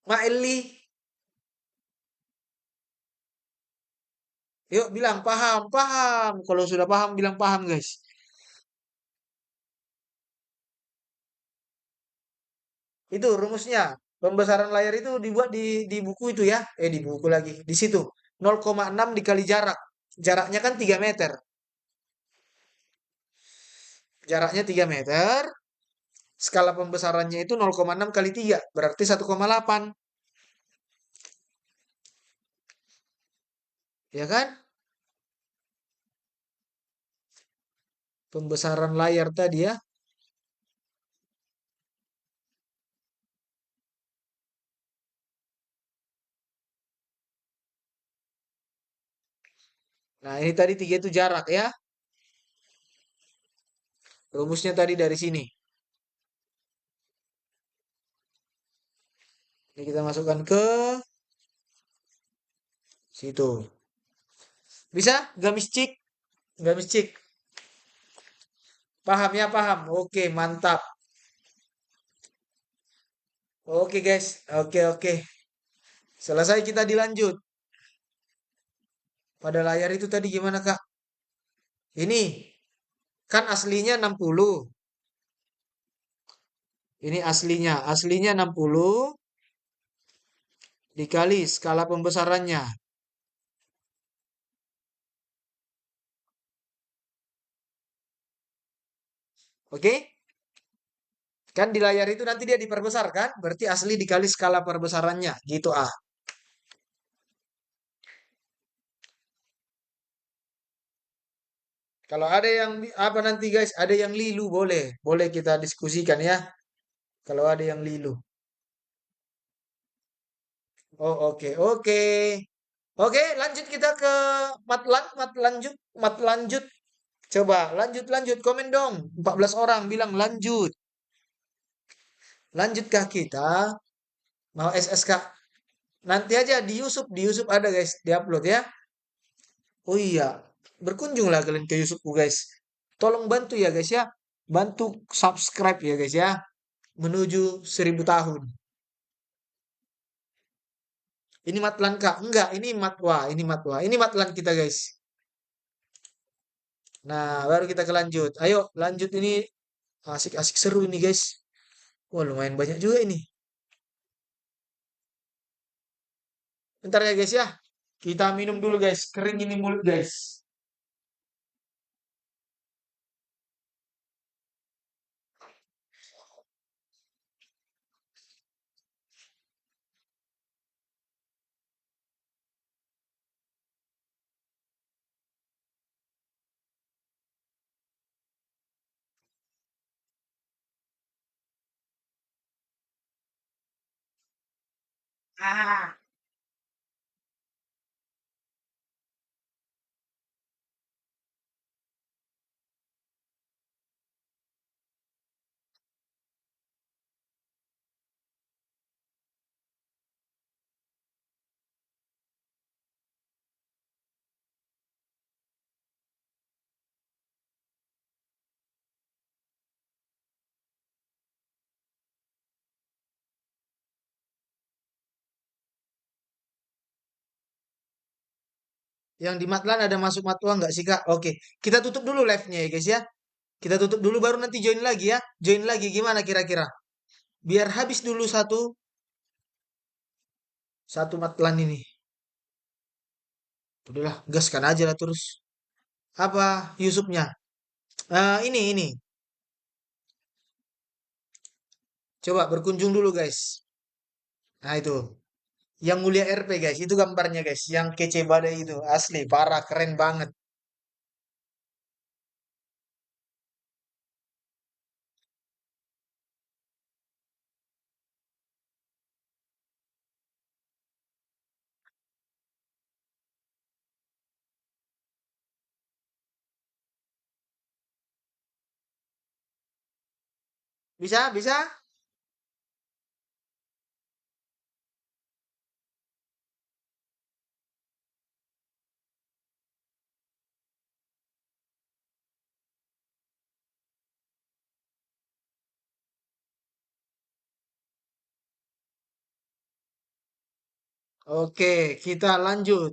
Maeli. Yuk bilang paham, paham. Kalau sudah paham bilang paham guys. Itu rumusnya. Pembesaran layar itu dibuat di buku itu ya. Di buku lagi. Di situ. 0,6 dikali jarak. Jaraknya kan 3 meter. Jaraknya 3 meter. Skala pembesarannya itu 0,6 kali 3. Berarti 1,8. Ya kan? pembesaran layar tadi ya. Nah, ini tadi 3 itu jarak ya. Rumusnya tadi dari sini. Ini kita masukkan ke situ. Bisa? Gamis cik? Gamis cik. Paham ya, paham. Oke, mantap. Oke, guys. Oke, oke. Selesai kita dilanjut. Pada layar itu tadi gimana, Kak? Ini kan aslinya 60. Ini aslinya. Aslinya 60 dikali skala pembesarannya. Oke? Kan di layar itu nanti dia diperbesar kan? Berarti asli dikali skala perbesarannya. Gitu ah. Kalau ada yang apa nanti guys, ada yang lilu boleh. Boleh kita diskusikan ya. Kalau ada yang lilu. Oh oke oke. Oke lanjut kita ke mat lanjut. Coba lanjut lanjut komen dong. 14 orang bilang lanjut. Lanjutkah kita? Mau SSK? Nanti aja di YouTube ada guys, diupload ya. Oh iya, berkunjunglah kalian ke YouTubeku guys. Tolong bantu ya guys ya. Bantu subscribe ya guys ya. Menuju 1000 tahun. Ini matlan kak? Enggak, ini matwa. Ini matwa. Ini matlan kita guys. Nah, baru kita ke lanjut. Ayo lanjut ini. Asik-asik seru ini guys. Wah lumayan banyak juga ini. Bentar ya guys ya. Kita minum dulu guys. Kering ini mulut guys. Ah. Yang di matlan ada masuk matwa nggak sih kak? Oke, kita tutup dulu live-nya ya guys ya. Kita tutup dulu baru nanti join lagi ya. Join lagi gimana kira-kira? Biar habis dulu satu matlan ini. Udahlah, gaskan aja lah terus. Apa Yusufnya? Ini. Coba berkunjung dulu guys. Nah itu. Yang mulia RP guys. Itu gambarnya guys. Yang kece badai itu. Asli, parah, keren banget. Bisa? Bisa? Oke, kita lanjut.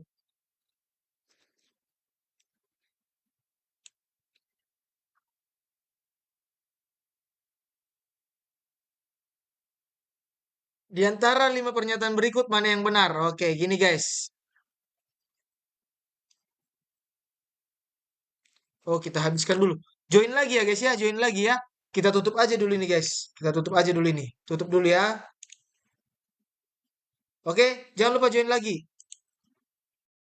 Di antara 5 pernyataan berikut mana yang benar? Oke, gini guys. Oh, kita habiskan dulu. Join lagi ya guys ya, join lagi ya. Kita tutup aja dulu ini guys. Kita tutup aja dulu ini. Tutup dulu ya. Oke, jangan lupa join lagi.